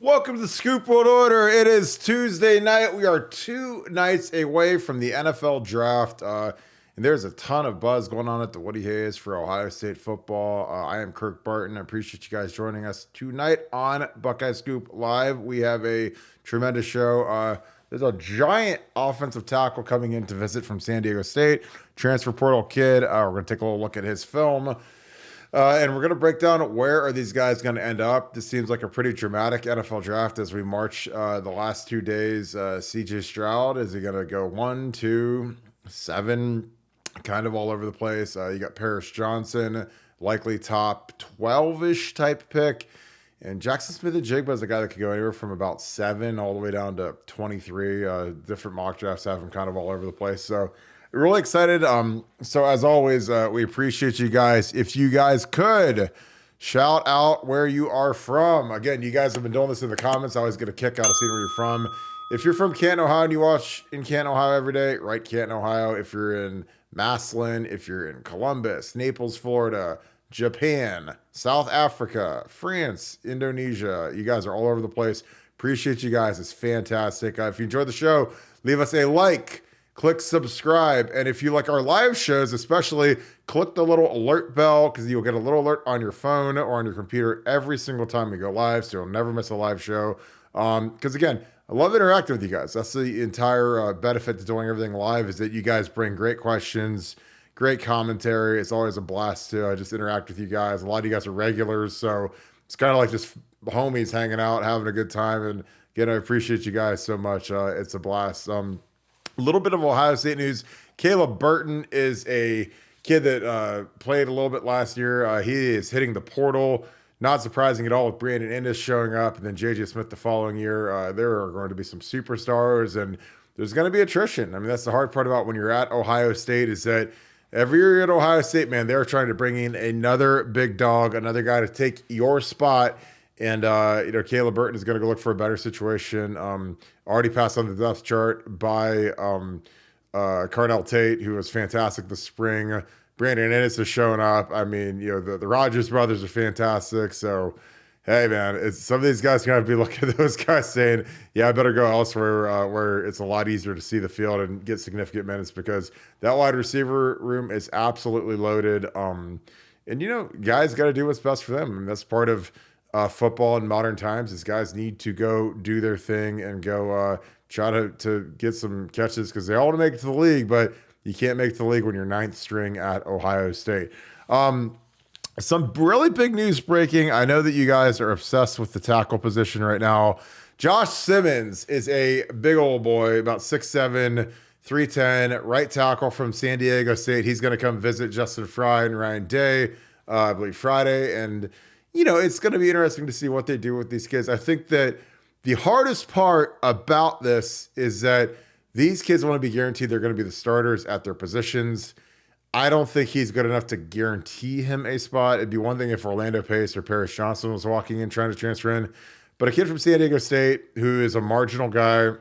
Welcome to the Scoop World Order. It is Tuesday night. We are 2 nights away from the NFL draft. And there's a ton of buzz going on at the Woody Hayes for Ohio State football. I am Kirk Barton. I appreciate you guys joining us tonight on Buckeye Scoop Live. We have a tremendous show. There's a giant offensive tackle coming in to visit from San Diego State, transfer portal kid. We're going to take a little look at his film. And we're going to break down where are these guys going to end up. This seems like a pretty dramatic NFL draft as we march the last 2 days. CJ Stroud, is he going to go 1, 2, 7, kind of all over the place? You got Paris Johnson, likely top 12-ish type pick. And Jackson Smith-Njigba is a guy that could go anywhere from about 7 all the way down to 23. Different mock drafts have him kind of all over the place. So really excited. So as always, we appreciate you guys. If you guys could shout out where you are from. Again, you guys have been doing this in the comments. I always get a kick out of seeing where you're from. If you're from Canton, Ohio, and you watch in Canton, Ohio every day, write Canton, Ohio. If you're in Massillon, if you're in Columbus, Naples, Florida, Japan, South Africa, France, Indonesia, you guys are all over the place. Appreciate you guys. It's fantastic. If you enjoyed the show, leave us a like. Click subscribe. And if you like our live shows, especially, click the little alert bell because you'll get a little alert on your phone or on your computer every single time we go live. So you'll never miss a live show. Because again, I love interacting with you guys. That's the entire benefit to doing everything live is that you guys bring great questions, great commentary. It's always a blast to just interact with you guys. A lot of you guys are regulars. So it's kind of like just homies hanging out, having a good time. And again, I appreciate you guys so much. It's a blast. A little bit of Ohio State news. Caleb Burton is a kid that played a little bit last year. He is hitting the portal. Not surprising at all with Brandon Innes showing up and then J.J. Smith the following year. There are going to be some superstars and there's going to be attrition. I mean, that's the hard part about when you're at Ohio State is that every year you're at Ohio State, man, they're trying to bring in another big dog, another guy to take your spot. And, Caleb Burton is going to go look for a better situation. Already passed on the depth chart by Carnell Tate, who was fantastic this spring. Brandon Innes is showing up. I mean, the Rogers brothers are fantastic. So, hey, man, some of these guys going to be looking at those guys saying, yeah, I better go elsewhere where it's a lot easier to see the field and get significant minutes because that wide receiver room is absolutely loaded. And, guys got to do what's best for them. I mean, that's part of football in modern times is guys need to go do their thing and go try to get some catches because they all want to make it to the league, but you can't make it to the league when you're ninth string at Ohio State. Some really big news breaking. I know that you guys are obsessed with the tackle position right now. Josh Simmons is a big old boy, about 6'7", 310, right tackle from San Diego State. He's going to come visit Justin Fry and Ryan Day, I believe Friday, and it's going to be interesting to see what they do with these kids. I think that the hardest part about this is that these kids want to be guaranteed they're going to be the starters at their positions. I don't think he's good enough to guarantee him a spot. It'd be one thing if Orlando Pace or Paris Johnson was walking in trying to transfer in, but a kid from San Diego State who is a marginal guy,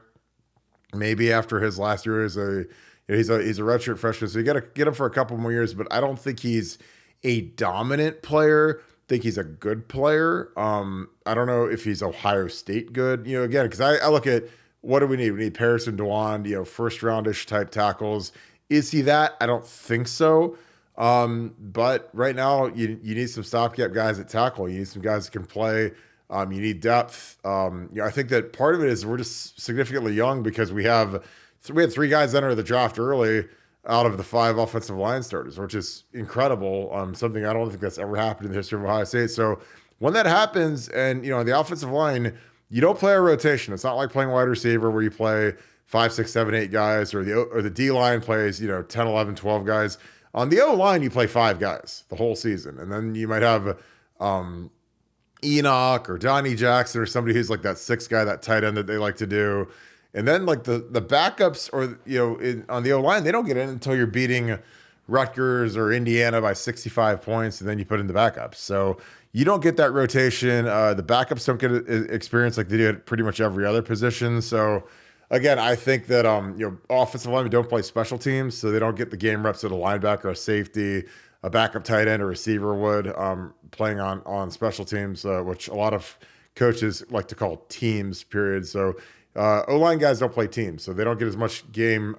maybe after his last year he's a redshirt freshman, so you got to get him for a couple more years, but I don't think he's a dominant player. Think he's a good player. I don't know if he's Ohio State good, again, because I look at what do we need? We need Paris and Dewan, first roundish type tackles. Is he that? I don't think so. But right now you need some stopgap guys at tackle. You need some guys that can play. You need depth. I think that part of it is we're just significantly young because we had 3 guys enter the draft early out of the 5 offensive line starters, which is incredible. Something I don't think that's ever happened in the history of Ohio State. So when that happens and, the offensive line, you don't play a rotation. It's not like playing wide receiver where you play 5, 6, 7, 8 guys or the D line plays, 10, 11, 12 guys. On the O line, you play 5 guys the whole season. And then you might have Enoch or Donnie Jackson or somebody who's like that 6th guy, that tight end that they like to do. And then like the backups or, on the O-line, they don't get in until you're beating Rutgers or Indiana by 65 points, and then you put in the backups. So you don't get that rotation. The backups don't get experience like they do at pretty much every other position. So again, I think that, offensive linemen don't play special teams, so they don't get the game reps that a linebacker, a safety, a backup tight end, or receiver would playing on special teams, which a lot of coaches like to call teams, period. So O-line guys don't play teams, so they don't get as much game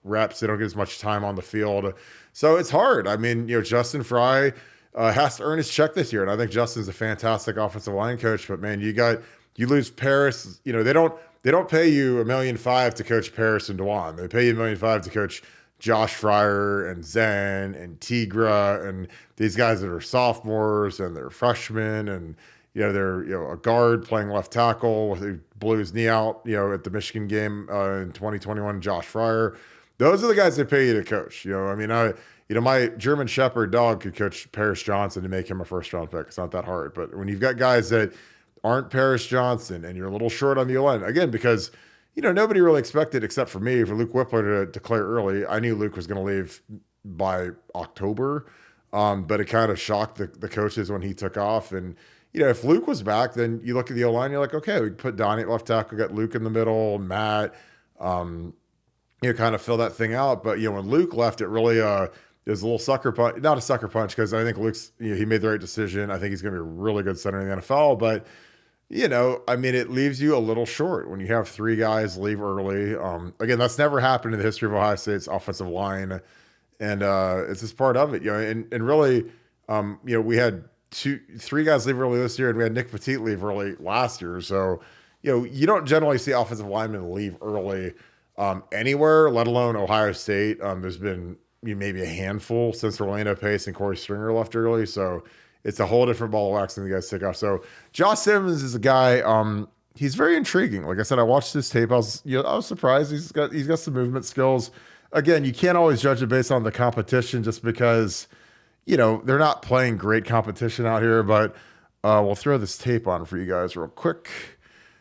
reps. They don't get as much time on the field. So it's hard. I mean, Justin Fry has to earn his check this year. And I think Justin's a fantastic offensive line coach, but man, you lose Paris. They don't pay you $1.5 million to coach Paris and Dewan. They pay you $1.5 million to coach Josh Fryer and Zen and Tigra and these guys that are sophomores and they're freshmen and they're a guard playing left tackle who blew his knee out at the Michigan game in 2021. Josh Fryer, those are the guys that pay you to coach. My German Shepherd dog could coach Paris Johnson to make him a first round pick. It's not that hard. But when you've got guys that aren't Paris Johnson and you're a little short on the line, again, because nobody really expected, except for me, for Luke Whippler to declare early. I knew Luke was going to leave by October, but it kind of shocked the coaches when he took off. And, if Luke was back, then you look at the O-line, you're like, okay, we can put Donnie at left tackle, got Luke in the middle, Matt, kind of fill that thing out. But, when Luke left, it really is a little sucker punch, not a sucker punch, because I think Luke's, he made the right decision. I think he's going to be a really good center in the NFL, but it leaves you a little short when you have three guys leave early. Again, that's never happened in the history of Ohio State's offensive line. And it's just part of it, and really, we had three guys leave early this year and we had Nick Petit leave early last year. So, you don't generally see offensive linemen leave early anywhere, let alone Ohio State. There's been maybe a handful since Orlando Pace and Corey Stringer left early. So, it's a whole different ball of wax than the guys take off. So Josh Simmons is a guy. He's very intriguing. Like I said, I watched his tape. I was surprised. He's got some movement skills. Again, you can't always judge it based on the competition, just because they're not playing great competition out here. But we'll throw this tape on for you guys real quick.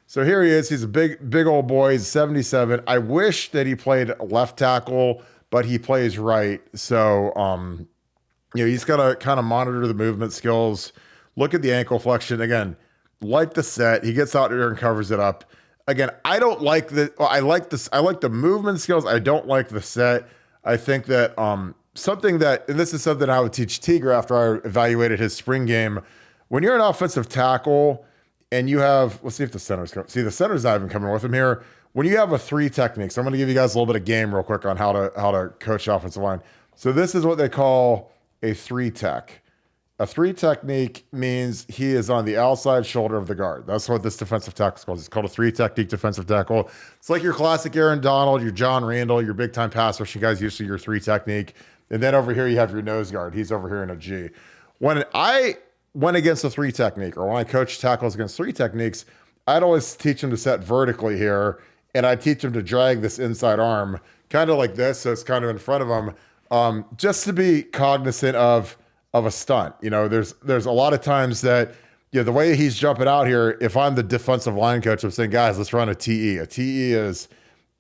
So here he is. He's a big old boy. He's 77. I wish that he played left tackle, but he plays right. So he's got to kind of monitor the movement skills, look at the ankle flexion. Again, like the set, he gets out there and covers it up. Again, I don't like I like this. I like the movement skills. I don't like the set. I think that and this is something I would teach Tiger after I evaluated his spring game. When you're an offensive tackle and you have, let's see if the center's coming. See, the center's not even coming with him here. When you have a three technique, so I'm going to give you guys a little bit of game real quick on how to coach offensive line. So this is what they call a three tech. A three technique means he is on the outside shoulder of the guard. That's what this defensive tackle is called. It's called a three technique defensive tackle. It's like your classic Aaron Donald, your John Randall, your big time pass rushing guys, usually your three technique. And then over here you have your nose guard. He's over here in a G. When I went against a three technique, or when I coached tackles against three techniques, I'd always teach them to set vertically here, and I'd teach them to drag this inside arm kind of like this, so it's kind of in front of them, just to be cognizant of a stunt. There's a lot of times that the way he's jumping out here, if I'm the defensive line coach, I'm saying, guys, let's run a TE. A TE is,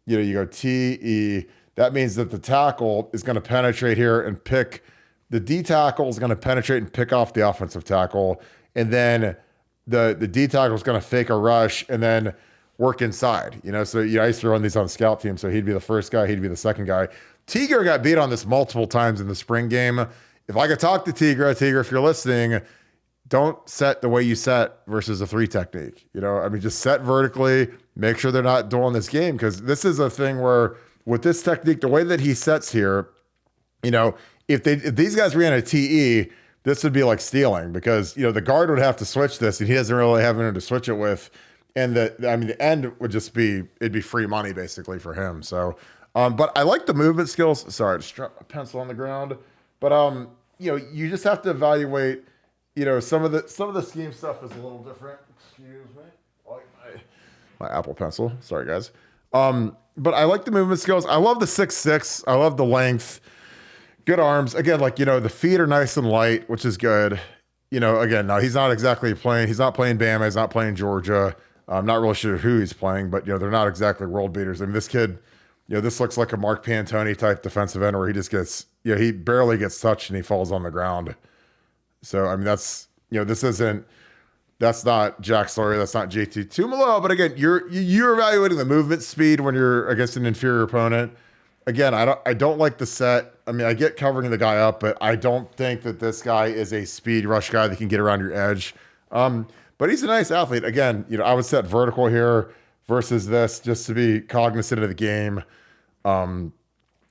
you go TE. That means that the tackle is going to penetrate here and pick. The D tackle is going to penetrate and pick off the offensive tackle, and then the D tackle is going to fake a rush and then work inside. So I used to run these on the scout team, so he'd be the first guy, he'd be the second guy. Tiger got beat on this multiple times in the spring game. If I could talk to Tigra, if you're listening, don't set the way you set versus a three technique. Just set vertically, make sure they're not doing this game, because this is a thing where with this technique, the way that he sets here, if these guys ran a TE, this would be like stealing, because, the guard would have to switch this and he doesn't really have anyone to switch it with. And the end would just it'd be free money basically for him. So, but I like the movement skills. Sorry, I just dropped a pencil on the ground. But you just have to evaluate. Some of the scheme stuff is a little different. Excuse me, like my Apple Pencil. Sorry, guys. But I like the movement skills. I love the 6'6". I love the length. Good arms. Again, the feet are nice and light, which is good. Again, now he's not exactly playing. He's not playing Bama. He's not playing Georgia. I'm not really sure who he's playing, but they're not exactly world beaters. This kid. This looks like a Mark Pantoni type defensive end where he just gets, he barely gets touched and he falls on the ground. So, that's, that's not Jack Sawyer. That's not JT Tumalo. But again, you're evaluating the movement speed when you're against an inferior opponent. Again, I don't like the set. I get covering the guy up, but I don't think that this guy is a speed rush guy that can get around your edge. But he's a nice athlete. Again, I would set vertical here versus this just to be cognizant of the game. Um,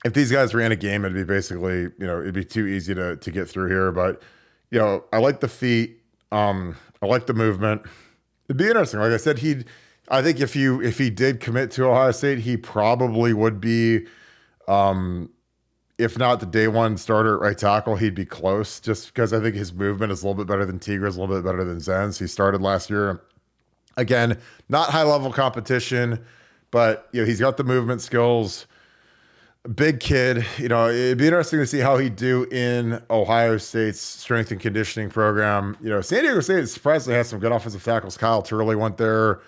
if these guys ran a game, it'd be basically, it'd be too easy to get through here. But, I like the feet. I like the movement. It'd be interesting. Like I said, I think if he did commit to Ohio State, he probably would be, if not the day one starter at right tackle, he'd be close just because I think his movement is a little bit better than Tigra's, a little bit better than Zen's. He started last year. Again, not high level competition, but he's got the movement skills. Big kid, it'd be interesting to see how he'd do in Ohio State's strength and conditioning program. San Diego State surprisingly has some good offensive tackles. Kyle Turley went there.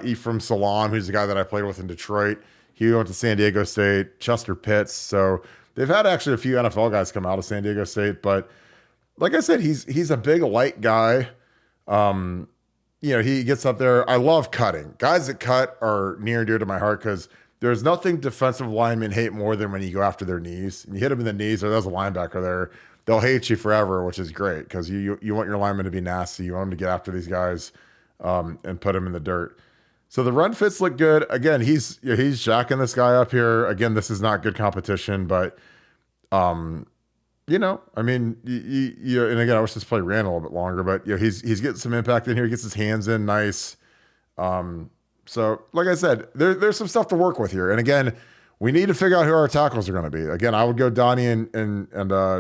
Ephraim Salam, who's the guy that I played with in Detroit, he went to San Diego State. Chester Pitts. So they've had actually a few NFL guys come out of San Diego State, but like I said, he's a big light guy. He gets up there. I love cutting. Guys that cut are near and dear to my heart because there's nothing defensive linemen hate more than when you go after their knees. And you hit them in the knees, or there's a linebacker there. They'll hate you forever, which is great because you want your linemen to be nasty. You want them to get after these guys and put them in the dirt. So the run fits look good. Again, he's jacking this guy up here. Again, this is not good competition, but and again, I wish this play ran a little bit longer, but he's getting some impact in here. He gets his hands in nice. So like I said, there's some stuff to work with here. And again, we need to figure out who our tackles are going to be. Again, I would go Donnie and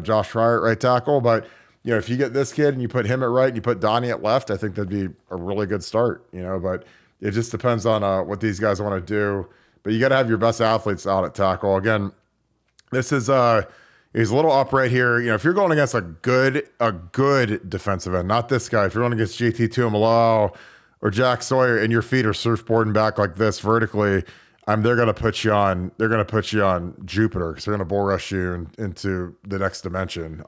Josh Fryer at right tackle, but if you get this kid and you put him at right and you put Donnie at left, I think that'd be a really good start, but it just depends on what these guys want to do. But you got to have your best athletes out at tackle. Again, this is he's a little upright here. If you're going against a good defensive end, not this guy. If you're going against JT Tuimoloau or Jack Sawyer and your feet are surfboarding back like this vertically, they're going to put you on Jupiter because they're going to bull rush you into the next dimension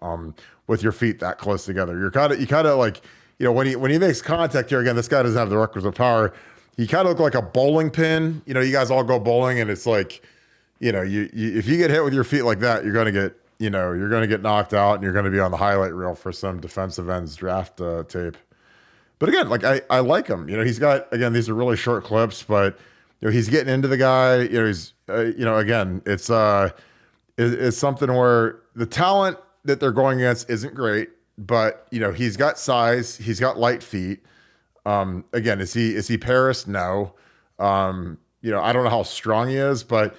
with your feet that close together. You kind of like, when he makes contact here, again, this guy doesn't have the requisite power. He kind of look like a bowling pin. You guys all go bowling and it's like, if you get hit with your feet like that, you're going to get knocked out and you're going to be on the highlight reel for some defensive ends draft tape. But again, like I like him. He's got, again, these are really short clips, but he's getting into the guy. He's again, it's something where the talent that they're going against isn't great, but he's got size, he's got light feet. Again, is he Paris? No. I don't know how strong he is, but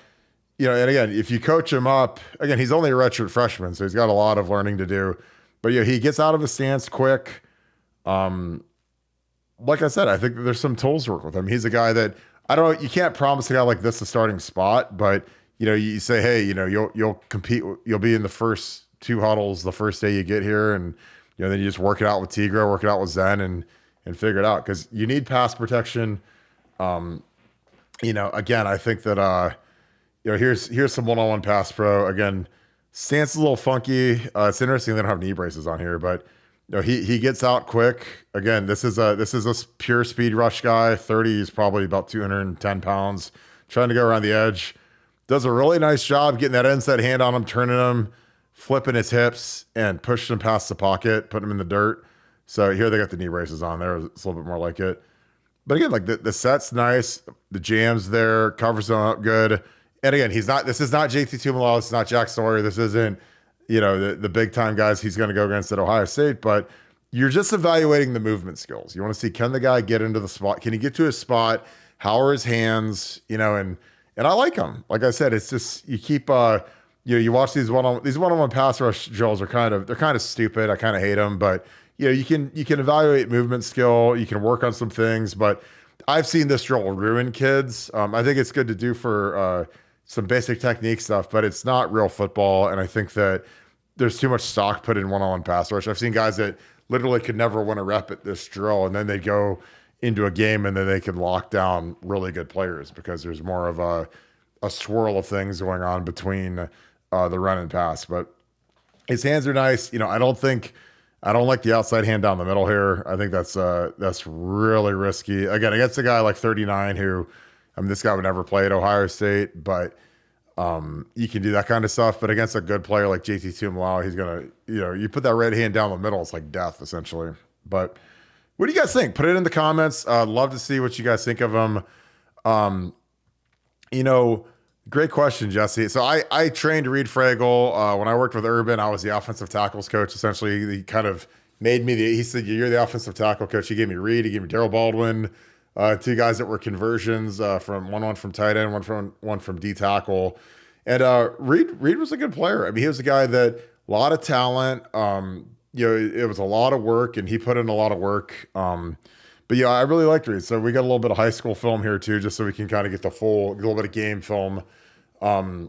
and again, if you coach him up, again, he's only a redshirt freshman, so he's got a lot of learning to do. But he gets out of his stance quick. Like I said, I think that there's some tools to work with him. He's a guy that you can't promise a guy like this a starting spot, but you say, hey, you'll compete, you'll be in the first two huddles the first day you get here, and then you just work it out with Tigra, work it out with Zen, and figure it out because you need pass protection. Again, I think that here's some one-on-one pass pro. Again, stance is a little funky. It's interesting they don't have knee braces on here, but he gets out quick. Again, this is a pure speed rush guy. 30 is probably about 210 pounds. Trying to go around the edge. Does a really nice job getting that inside hand on him, turning him, flipping his hips, and pushing him past the pocket, putting him in the dirt. So here they got the knee braces on there. It's a little bit more like it. But again, like the set's nice. The jam's there. Covers him up good. And again, this is not JT Tuimoloau. This is not Jack Sawyer. This isn't the big time guys he's going to go against at Ohio State, but you're just evaluating the movement skills. You want to see, can the guy get into the spot? Can he get to his spot? How are his hands? And I like him. Like I said, it's just, you keep, you watch these one-on-one pass rush drills they're kind of stupid. I kind of hate them, but you can evaluate movement skill. You can work on some things, but I've seen this drill ruin kids. I think it's good to do for, some basic technique stuff, but it's not real football. And I think that there's too much stock put in one-on-one pass rush. I've seen guys that literally could never win a rep at this drill, and then they go into a game and then they can lock down really good players because there's more of a swirl of things going on between the run and pass. But his hands are nice. I don't like the outside hand down the middle here. I think that's really risky. Again, against a guy like 39 who, this guy would never play at Ohio State, but you can do that kind of stuff. But against a good player like JT Tuimoloau, he's going to, you put that right hand down the middle, it's like death essentially. But What do you guys think? Put it in the comments. Love to see what you guys think of him. Um, you know, great question, Jesse. So I trained Reed Fragel when I worked with Urban. I was the offensive tackles coach. Essentially, he kind of made me he said, "You're the offensive tackle coach." He gave me Reed. He gave me Daryl Baldwin, two guys that were conversions from one from tight end, one from D tackle. And Reed was a good player. I mean, he was a guy that a lot of talent. It was a lot of work, and he put in a lot of work. But yeah, I really liked Reed. So we got a little bit of high school film here too, just so we can kind of get a little bit of game film. Where's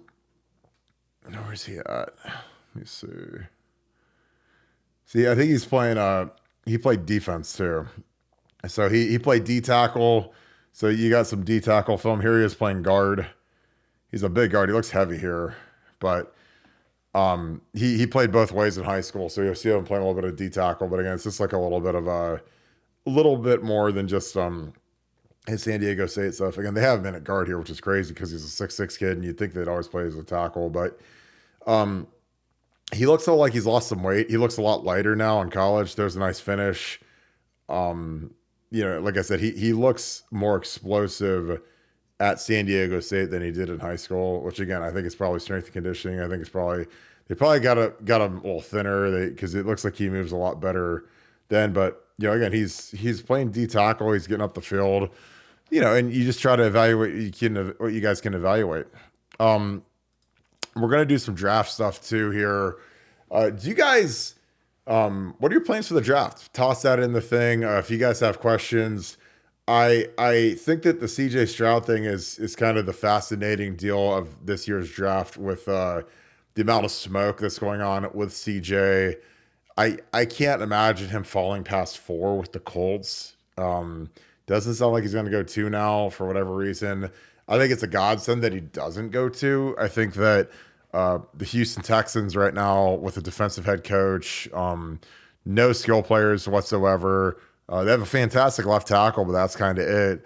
he at? Let me see. See, I think he's playing. He played defense too. So he played D tackle. So you got some D tackle film. Here he is playing guard. He's a big guard. He looks heavy here, but he played both ways in high school. So you'll see him playing a little bit of D tackle. But again, it's just like a little bit more than just his San Diego State stuff. Again, they have him in at guard here, which is crazy because he's a 6'6" kid, and you'd think they'd always play as a tackle. But he looks like he's lost some weight. He looks a lot lighter now in college. There's a nice finish. Like I said, he looks more explosive at San Diego State than he did in high school, which again, I think it's probably strength and conditioning. I think they probably got him a little thinner because it looks like he moves a lot better then. But again, he's playing D tackle. He's getting up the field, and you just try to evaluate what you guys can evaluate. We're gonna do some draft stuff too here. Do you guys? What are your plans for the draft? Toss that in the thing. If you guys have questions, I think that the CJ Stroud thing is kind of the fascinating deal of this year's draft with the amount of smoke that's going on with CJ. I can't imagine him falling past 4 with the Colts. Doesn't sound like he's going to go 2 now for whatever reason. I think it's a godsend that he doesn't go 2. I think that the Houston Texans right now with a defensive head coach, no skill players whatsoever. They have a fantastic left tackle, but that's kind of it.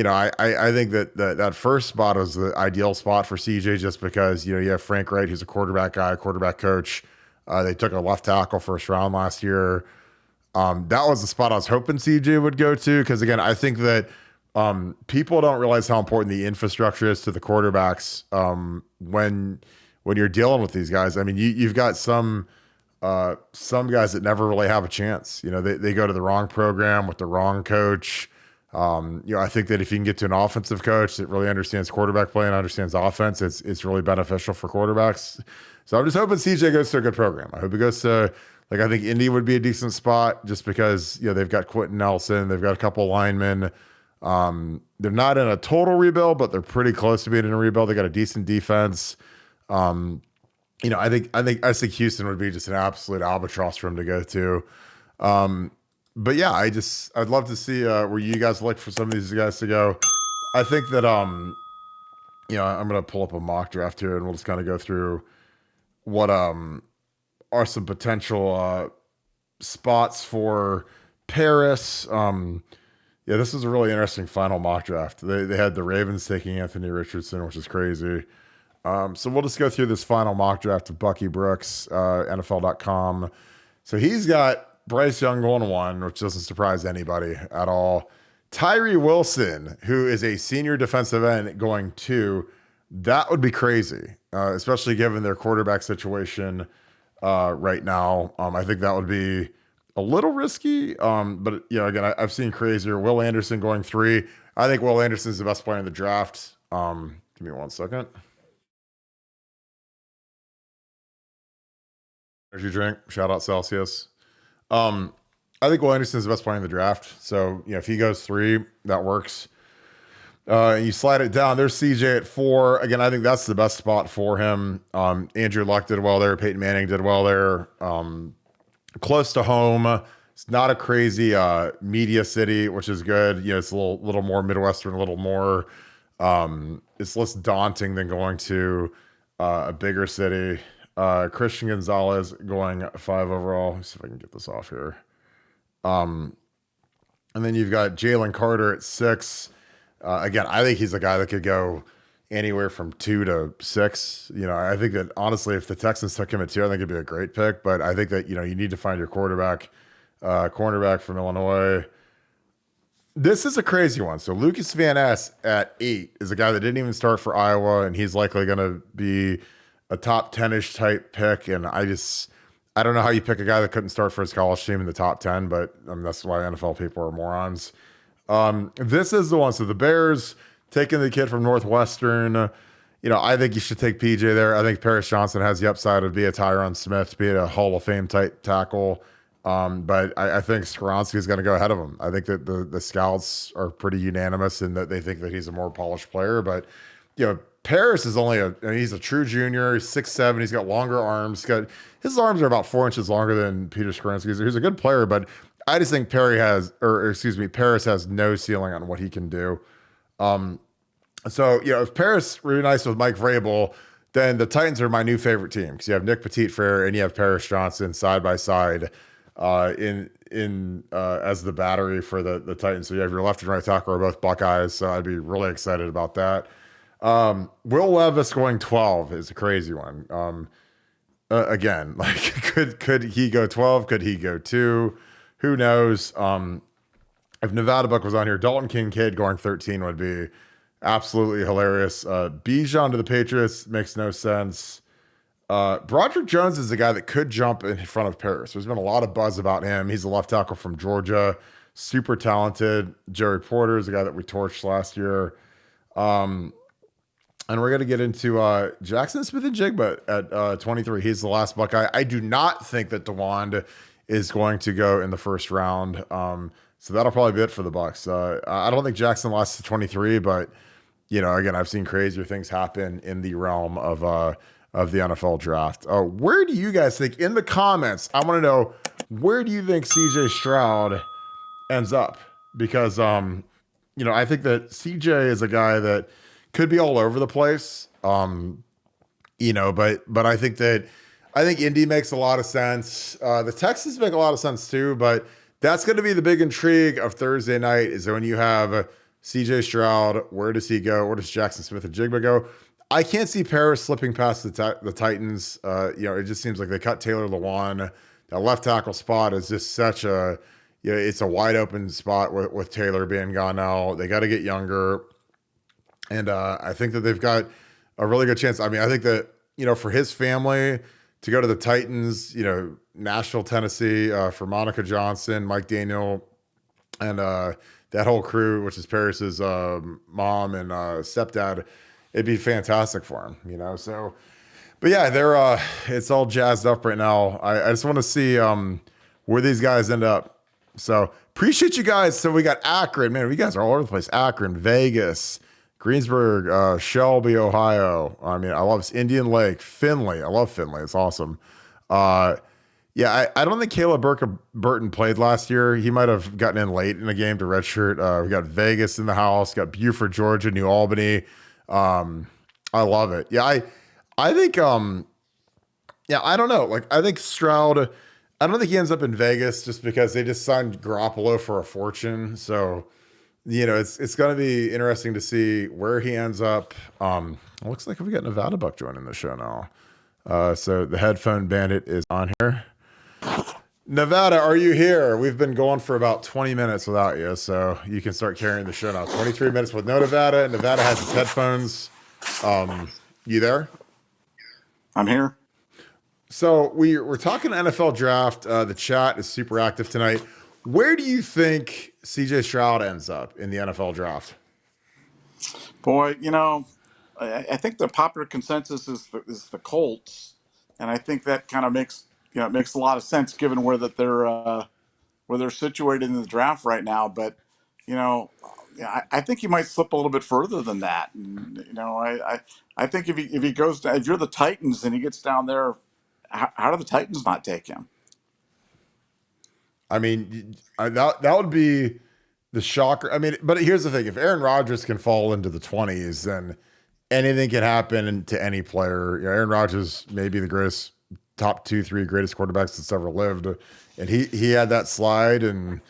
I think that first spot is the ideal spot for CJ just because, you have Frank Wright, who's a quarterback guy, quarterback coach. They took a left tackle first round last year. That was the spot I was hoping CJ would go to because, again, I think that people don't realize how important the infrastructure is to the quarterbacks when you're dealing with these guys. I mean, you've got some guys that never really have a chance. They go to the wrong program with the wrong coach. I think that if you can get to an offensive coach that really understands quarterback play and understands offense, it's really beneficial for quarterbacks. So I'm just hoping CJ goes to a good program. I hope he goes to, I think Indy would be a decent spot just because, they've got Quentin Nelson. They've got a couple linemen. They're not in a total rebuild, but they're pretty close to being in a rebuild. They got a decent defense. I think Houston would be just an absolute albatross for him to go to. But yeah, I'd love to see where you guys look for some of these guys to go. I think that I'm gonna pull up a mock draft here and we'll just kind of go through what are some potential spots for Paris. This is a really interesting final mock draft. They had the Ravens taking Anthony Richardson, which is crazy. So we'll just go through this final mock draft of Bucky Brooks, NFL.com. So he's got Bryce Young going 1, which doesn't surprise anybody at all. Tyree Wilson, who is a senior defensive end, going 2. That would be crazy, especially given their quarterback situation right now. I think that would be a little risky. But again, I've seen crazier. Will Anderson going 3. I think Will Anderson is the best player in the draft. Give me 1 second. Energy drink. Shout out Celsius. I think Will Anderson is the best player in the draft. So, if he goes 3, that works. You slide it down. There's CJ at 4. Again, I think that's the best spot for him. Andrew Luck did well there. Peyton Manning did well there. Close to home. It's not a crazy media city, which is good. It's a little more Midwestern, a little more. It's less daunting than going to a bigger city. Christian Gonzalez going 5 overall. Let's see if I can get this off here. And then you've got Jalen Carter at 6. Again, I think he's a guy that could go anywhere from 2 to 6. I think that honestly, if the Texans took him at 2, I think it'd be a great pick. But I think that, you need to find your quarterback cornerback from Illinois. This is a crazy one. So Lucas Van Ness at 8 is a guy that didn't even start for Iowa, and he's likely going to be a top 10-ish type pick. And I don't know how you pick a guy that couldn't start for his college team in the top 10, but that's why NFL people are morons. This is the one. So the Bears taking the kid from Northwestern. I think you should take PJ there. I think Paris Johnson has the upside of be a Tyron Smith, be a Hall of Fame type tackle. But I think Skoronski is going to go ahead of him. I think that the scouts are pretty unanimous in that they think that he's a more polished player. But, Paris is he's a true junior. He's 6'7". He's got longer arms. His arms are about 4 inches longer than Peter Skoronski. He's a good player, but I just think Paris has no ceiling on what he can do. So, if Paris reunites with Mike Vrabel, then the Titans are my new favorite team because you have Nick Petit-Frere and you have Paris Johnson side by side as the battery for the Titans. So you have your left and right tackle are both Buckeyes. So I'd be really excited about that. Will Levis going 12 is a crazy one. Again, like could he go 12? Could he go 2? Who knows? If Nevada Buck was on here, Dalton Kincaid going 13 would be absolutely hilarious. Bijan to the Patriots makes no sense. Broderick Jones is a guy that could jump in front of Paris. There's been a lot of buzz about him. He's a left tackle from Georgia, super talented. Joey Porter is a guy that we torched last year. And we're going to get into Jackson Smith-Njigba at 23. He's the last Buckeye. I do not think that DeWand is going to go in the first round. So that'll probably be it for the Bucks. I don't think Jackson lasts to 23, but again, I've seen crazier things happen in the realm of the NFL draft. Where do you guys think, in the comments, I want to know, where do you think CJ Stroud ends up? Because, I think that CJ is a guy that could be all over the place. But I think Indy makes a lot of sense. The Texans make a lot of sense too, but that's going to be the big intrigue of Thursday night is when you have CJ Stroud. Where does he go? Where does Jackson Smith-Njigba go? I can't see Paris slipping past the Titans. It just seems like they cut Taylor Lewan. That left tackle spot is just such it's a wide open spot with Taylor being gone now. They got to get younger. And I think that they've got a really good chance. I mean, I think that, for his family to go to the Titans, Nashville, Tennessee, for Monica Johnson, Mike Daniel, and that whole crew, which is Paris's mom and stepdad, it'd be fantastic for him, So, but yeah, it's all jazzed up right now. I just want to see where these guys end up. So appreciate you guys. So we got Akron, man. You guys are all over the place. Akron, Vegas, Greensburg, Shelby, Ohio. I mean, I love Indian Lake, Findlay. I love Findlay. It's awesome. I don't think Caleb Burton played last year. He might have gotten in late in the game to redshirt. We got Vegas in the house. Got Buford, Georgia, New Albany. I love it. Yeah, I think. I don't know. Like, I think Stroud. I don't think he ends up in Vegas just because they just signed Garoppolo for a fortune. So, it's going to be interesting to see where he ends up. It looks like we got Nevada Buck joining the show now. So the headphone bandit is on here. Nevada, are you here? We've been going for about 20 minutes without you, so you can start carrying the show now. 23 minutes with no Nevada. Nevada has its headphones. You there? I'm here. So we're talking NFL draft. The chat is super active tonight. Where do you think CJ Stroud ends up in the NFL draft? Boy, I think the popular consensus is the Colts, and I think that kind of makes a lot of sense given where they're situated in the draft right now. But I think he might slip a little bit further than that. And, I think if he goes down, if you're the Titans and he gets down there, how do the Titans not take him? I mean, that would be the shocker. I mean, but here's the thing. If Aaron Rodgers can fall into the 20s, then anything can happen to any player. Aaron Rodgers may be the greatest, top 2-3 greatest quarterbacks that's ever lived. And he had that slide. And,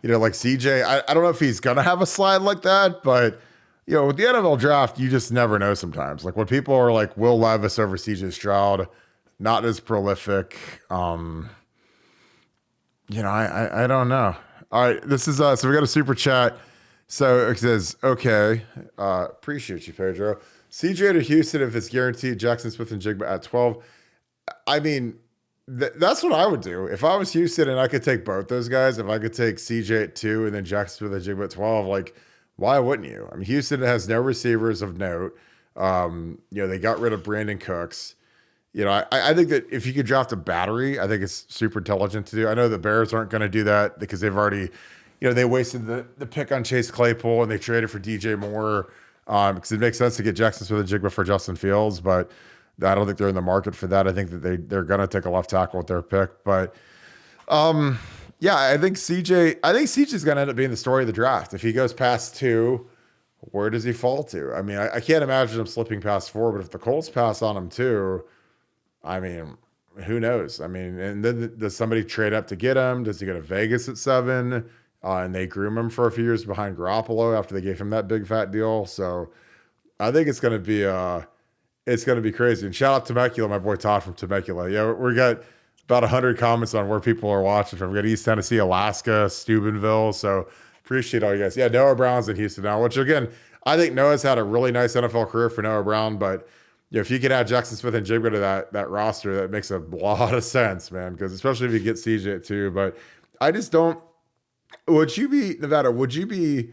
like CJ, I don't know if he's going to have a slide like that. But, with the NFL draft, you just never know sometimes. Like when people are like Will Levis over CJ Stroud, not as prolific. I don't know. All right, this is so we got a super chat. So it says, okay, appreciate you, Pedro. CJ to Houston if it's guaranteed. Jackson Smith and Jigba at 12. I mean, that's what I would do if I was Houston and I could take both those guys. If I could take CJ at 2 and then Jackson Smith and Jigba at 12, like why wouldn't you? I mean, Houston has no receivers of note. They got rid of Brandon Cooks. I think that if you could draft a battery, I think it's super intelligent to do. I know the Bears aren't going to do that because they've already, they wasted the pick on Chase Claypool and they traded for DJ Moore because it makes sense to get Jackson Smith and Jigba for Justin Fields, but I don't think they're in the market for that. I think that they're going to take a left tackle with their pick, but yeah, I think CJ's going to end up being the story of the draft. If he goes past 2, where does he fall to? I mean, I can't imagine him slipping past 4, but if the Colts pass on him too. I mean, who knows? I mean, and then does somebody trade up to get him? Does he go to Vegas at 7? And they groom him for a few years behind Garoppolo after they gave him that big fat deal. So I think it's gonna be crazy. And shout out to Temecula, my boy Todd from Temecula. Yeah, we got about 100 comments on where people are watching from. We got East Tennessee, Alaska, Steubenville. So appreciate all you guys. Yeah, Noah Brown's in Houston now, which again, I think Noah's had a really nice NFL career for Noah Brown, but if you could add Jackson Smith and Jigba to that roster, that makes a lot of sense, man. Because especially if you get CJ too. But I just don't. Would you be Nevada? Would you be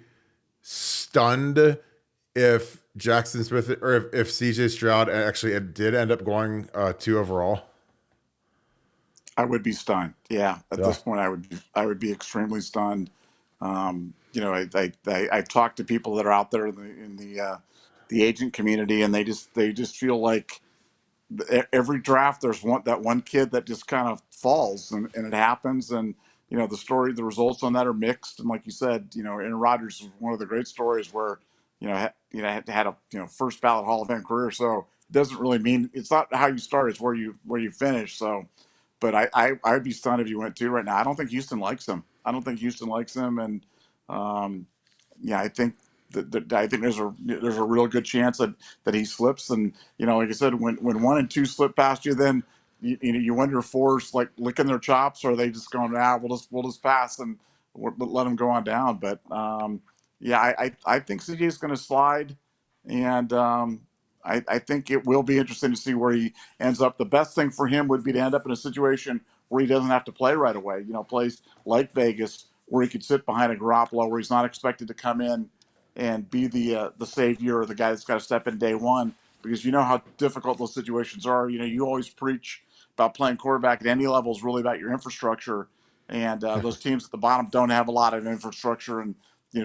stunned if Jackson Smith or if CJ Stroud actually did end up going 2 overall? I would be stunned. Yeah, at Yeah. this point, I would be extremely stunned. I've talked to people that are out there in the agent community, and they just feel like every draft there's one kid that just kind of falls, and it happens. And the results on that are mixed. And like you said, Aaron Rodgers is one of the great stories where had a first ballot Hall of Fame career. So it doesn't really mean it's not how you start; it's where you finish. So, but I'd be stunned if you went 2 right now. I don't think Houston likes him. I don't think Houston likes him, and um, yeah, I think I think there's a real good chance that he slips. And like I said, when 1 and 2 slip past you, then you wonder if 4's like licking their chops, or are they just going, we'll just pass and let them go on down. But yeah, I think CJ is going to slide, and I think it will be interesting to see where he ends up. The best thing for him would be to end up in a situation where he doesn't have to play right away. Plays like Vegas where he could sit behind a Garoppolo, where he's not expected to come in and be the savior or the guy that's got to step in day one, because you know how difficult those situations are. You always preach about playing quarterback at any level is really about your infrastructure, and those teams at the bottom don't have a lot of infrastructure, and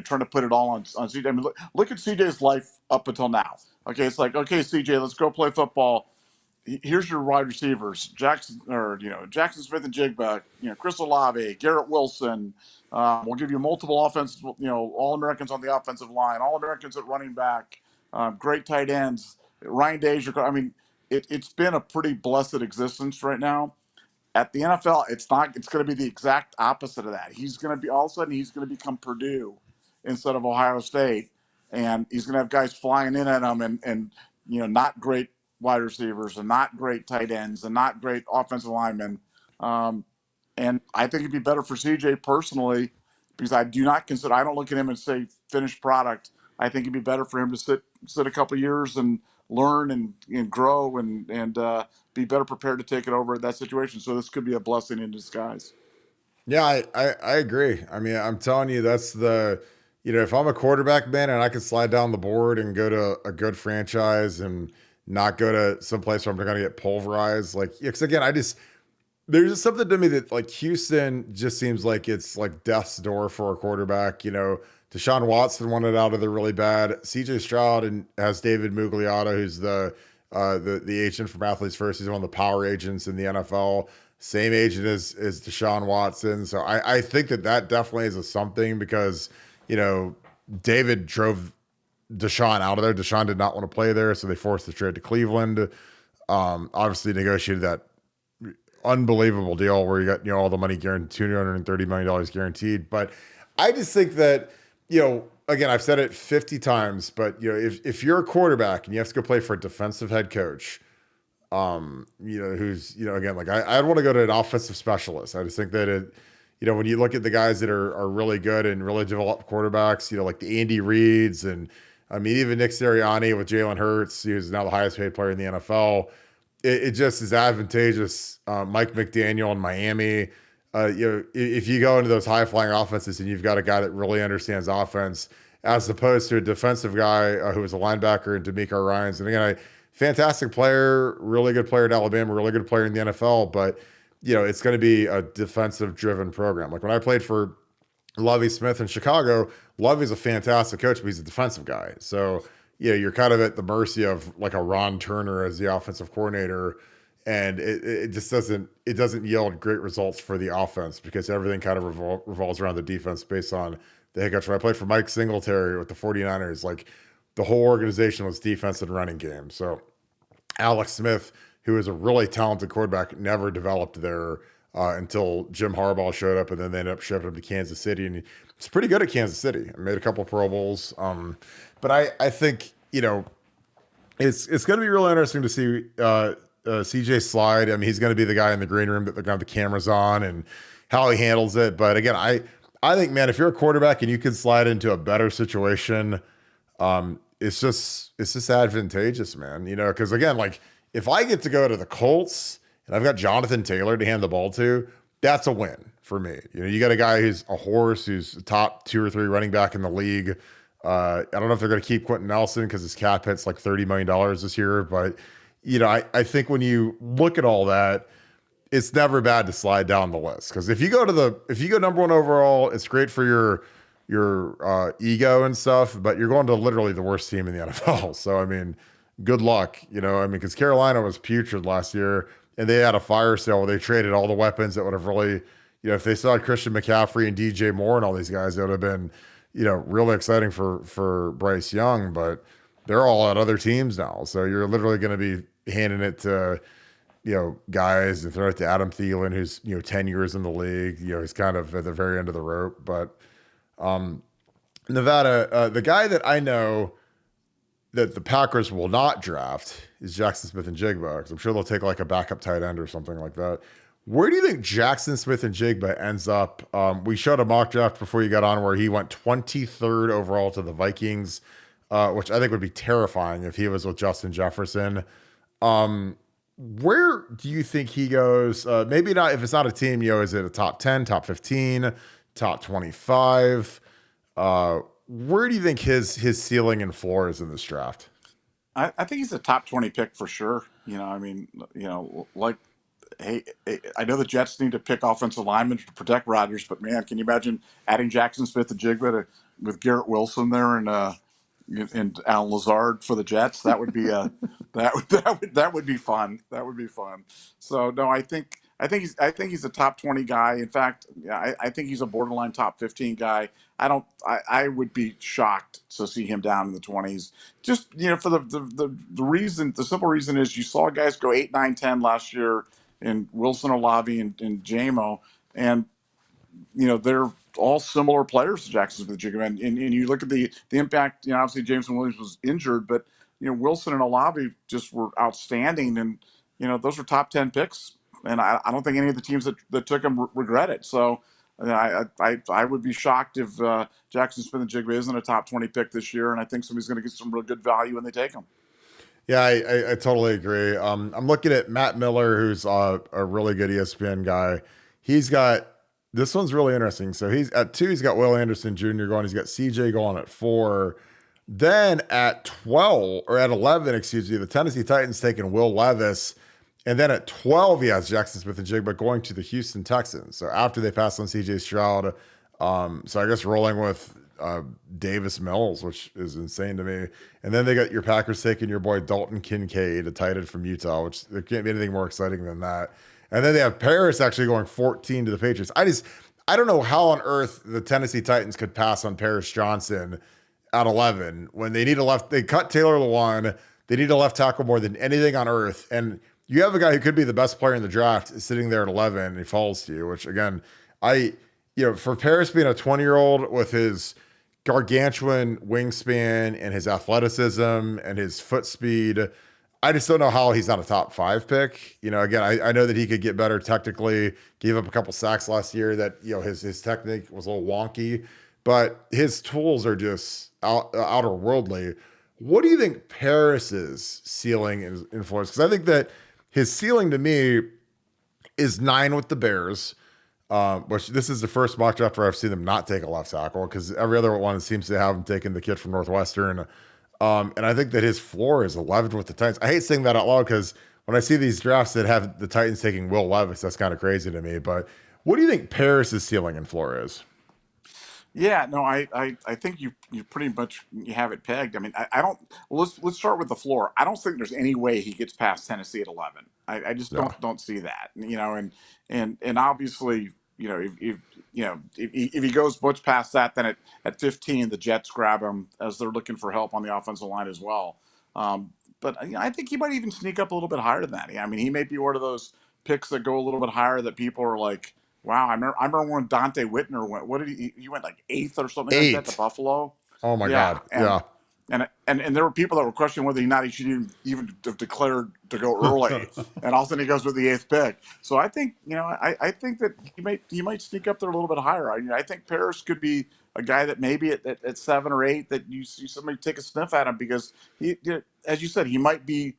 trying to put it all on CJ. I mean, look at CJ's life up until now. Okay, it's like, okay, CJ, let's go play football. Here's your wide receivers: Jackson Smith and Jigba, Chris Olave, Garrett Wilson. We'll give you multiple offenses, All Americans on the offensive line, All Americans at running back, great tight ends. Ryan Days. I mean, it's been a pretty blessed existence right now. At the NFL, it's not. It's going to be the exact opposite of that. He's going to be all of a sudden he's going to become Purdue instead of Ohio State, and he's going to have guys flying in at him, and not great wide receivers, and not great tight ends, and not great offensive linemen. Um, and I think it'd be better for CJ personally, because I don't look at him and say finished product. I think it'd be better for him to sit a couple years and learn and grow, and be better prepared to take it over in that situation. So this could be a blessing in disguise. Yeah, I agree. I mean, I'm telling you, if I'm a quarterback, man, and I can slide down the board and go to a good franchise and not go to some place where I'm going to get pulverized, like, because again, there's just something to me that like Houston just seems like it's like death's door for a quarterback. Deshaun Watson wanted out of there really bad. CJ Stroud and has David Mugliata, who's the agent from Athletes First. He's one of the power agents in the NFL. Same agent as Deshaun Watson. So I think that definitely is a something because, you know, David drove Deshaun out of there. Deshaun did not want to play there, so they forced the trade to Cleveland. Obviously negotiated that unbelievable deal where you got, all the money guaranteed, $230 million guaranteed. But I just think that, again, I've said it 50 times, but if you're a quarterback and you have to go play for a defensive head coach, who's, again, like I'd want to go to an offensive specialist. I just think that when you look at the guys that are really good and really developed quarterbacks, like the Andy Reeds and I mean even Nick Sirianni with Jalen Hurts, who's now the highest paid player in the NFL. It just is advantageous. Mike McDaniel in Miami. If you go into those high flying offenses and you've got a guy that really understands offense, as opposed to a defensive guy who was a linebacker in D'Amico Ryans, and again, a fantastic player, really good player at Alabama, really good player in the NFL, but it's going to be a defensive driven program. Like when I played for Lovie Smith in Chicago, Lovie's a fantastic coach, but he's a defensive guy. So, you're kind of at the mercy of like a Ron Turner as the offensive coordinator. And it just doesn't yield great results for the offense because everything kind of revolves around the defense based on the head coach. When I played for Mike Singletary with the 49ers, like the whole organization was defense and running game. So Alex Smith, who is a really talented quarterback, never developed there until Jim Harbaugh showed up, and then they ended up shipping him to Kansas City, and he's pretty good at Kansas City. I made a couple Pro Bowls, but I think it's going to be really interesting to see CJ slide. I mean, he's going to be the guy in the green room that they're going to have the cameras on and how he handles it. But again, I think, man, if you're a quarterback and you can slide into a better situation, it's just advantageous, man. Because again, like if I get to go to the Colts and I've got Jonathan Taylor to hand the ball to, that's a win for me. You got a guy who's a horse, who's the top 2 or 3 running back in the league. I don't know if they're going to keep Quentin Nelson because his cap hit's like $30 million this year. But, I think when you look at all that, it's never bad to slide down the list. Because if you go number 1 overall, it's great for your ego and stuff, but you're going to literally the worst team in the NFL. So, I mean, good luck, because Carolina was putrid last year and they had a fire sale where they traded all the weapons that would have really, if they still had Christian McCaffrey and DJ Moore and all these guys, it would have been, really exciting for Bryce Young, but they're all at other teams now. So you're literally going to be handing it to, guys and throw it to Adam Thielen, who's, 10 years in the league, he's kind of at the very end of the rope, but Nevada, the guy that I know that the Packers will not draft is Jackson Smith and Jigba, because I'm sure they'll take like a backup tight end or something like that. Where do you think Jackson Smith and Jigba ends up? We showed a mock draft before you got on where he went 23rd overall to the Vikings, which I think would be terrifying if he was with Justin Jefferson. Where do you think he goes? Maybe not if it's not a team, is it a top 10, top 15, top 25? Where do you think his ceiling and floor is in this draft? I think he's a top 20 pick for sure. Like, hey, I know the Jets need to pick offensive linemen to protect Rodgers, but man, can you imagine adding Jackson Smith and Jigba with Garrett Wilson there and Alan Lazard for the Jets? That would be that would be fun. That would be fun. So no, I think he's a top 20 guy. In fact, yeah, I think he's a borderline top 15 guy. I would be shocked to see him down in the 20s. Just for the simple reason is you saw guys go 8, 9, 10 last year in Wilson, Olave, and JMO, and they're all similar players to Jackson Smith Jigga. And you look at the impact, obviously Jameson Williams was injured, but Wilson and Olave just were outstanding, and those were top 10 picks, and I don't think any of the teams that took them regret it. So I would be shocked if Jackson Smith and Jigba isn't a top 20 pick this year, and I think somebody's going to get some real good value when they take him. Yeah, I totally agree. I'm looking at Matt Miller, who's a really good ESPN guy. He's got this one's really interesting. So he's at 2. He's got Will Anderson Jr. going. He's got CJ going at 4. Then at 12 or at 11, excuse me, the Tennessee Titans taking Will Levis. And then at 12, he has Jackson Smith and Jigba going to the Houston Texans. So after they passed on CJ Stroud, so I guess rolling with Davis Mills, which is insane to me. And then they got your Packers taking your boy Dalton Kincaid, a tight end from Utah, which there can't be anything more exciting than that. And then they have Paris actually going 14 to the Patriots. I don't know how on earth the Tennessee Titans could pass on Paris Johnson at 11 when they need a left. They cut Taylor Lewan. They need a left tackle more than anything on earth. And you have a guy who could be the best player in the draft sitting there at 11 and he falls to you, which again, for Paris being a 20-year-old with his gargantuan wingspan and his athleticism and his foot speed, I just don't know how he's not a top 5 pick. Again, I know that he could get better technically. Gave up a couple sacks last year. That his technique was a little wonky, but his tools are just outer worldly. What do you think Paris's ceiling is in Florida? Because I think that his ceiling to me is 9 with the Bears. Which this is the first mock draft where I've seen them not take a left tackle because every other one seems to have him taking the kid from Northwestern. And I think that his floor is 11 with the Titans. I hate saying that out loud because when I see these drafts that have the Titans taking Will Levis, that's kind of crazy to me. But what do you think Paris's ceiling and floor is? Yeah, no, I think you pretty much you have it pegged. I mean, I don't. Well, let's start with the floor. I don't think there's any way he gets past Tennessee at 11. I just Yeah. don't see that. And obviously, if he goes much past that, then at 15 the Jets grab him as they're looking for help on the offensive line as well. But I think he might even sneak up a little bit higher than that. I mean, he may be one of those picks that go a little bit higher that people are like, wow, I remember when Dante Whitner went. What did he went like eighth or something like that to 8. Buffalo? Oh my Yeah, God. Yeah. and there were people that were questioning whether or not he should even have declared to go early. And all of a sudden he goes with the eighth pick. So I think I think that he might sneak up there a little bit higher. I think Paris could be a guy that maybe at 7 or 8 that you see somebody take a sniff at him because as you said, he might be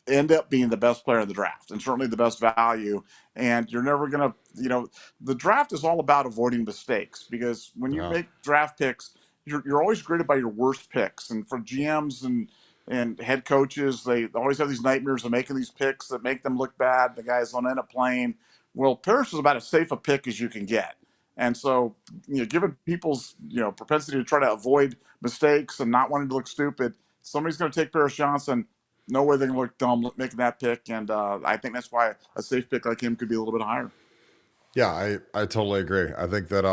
end up being the best player in the draft and certainly the best value. And you're never going to, the draft is all about avoiding mistakes because when you Yeah. make draft picks, you're always graded by your worst picks. And for GMs and head coaches, they always have these nightmares of making these picks that make them look bad. The guys don't end up playing. Well, Parrish is about as safe a pick as you can get. And so, given people's, propensity to try to avoid mistakes and not wanting to look stupid, somebody's going to take Paris Johnson. No way they're going to look dumb making that pick. And I think that's why a safe pick like him could be a little bit higher. Yeah, I totally agree. I think that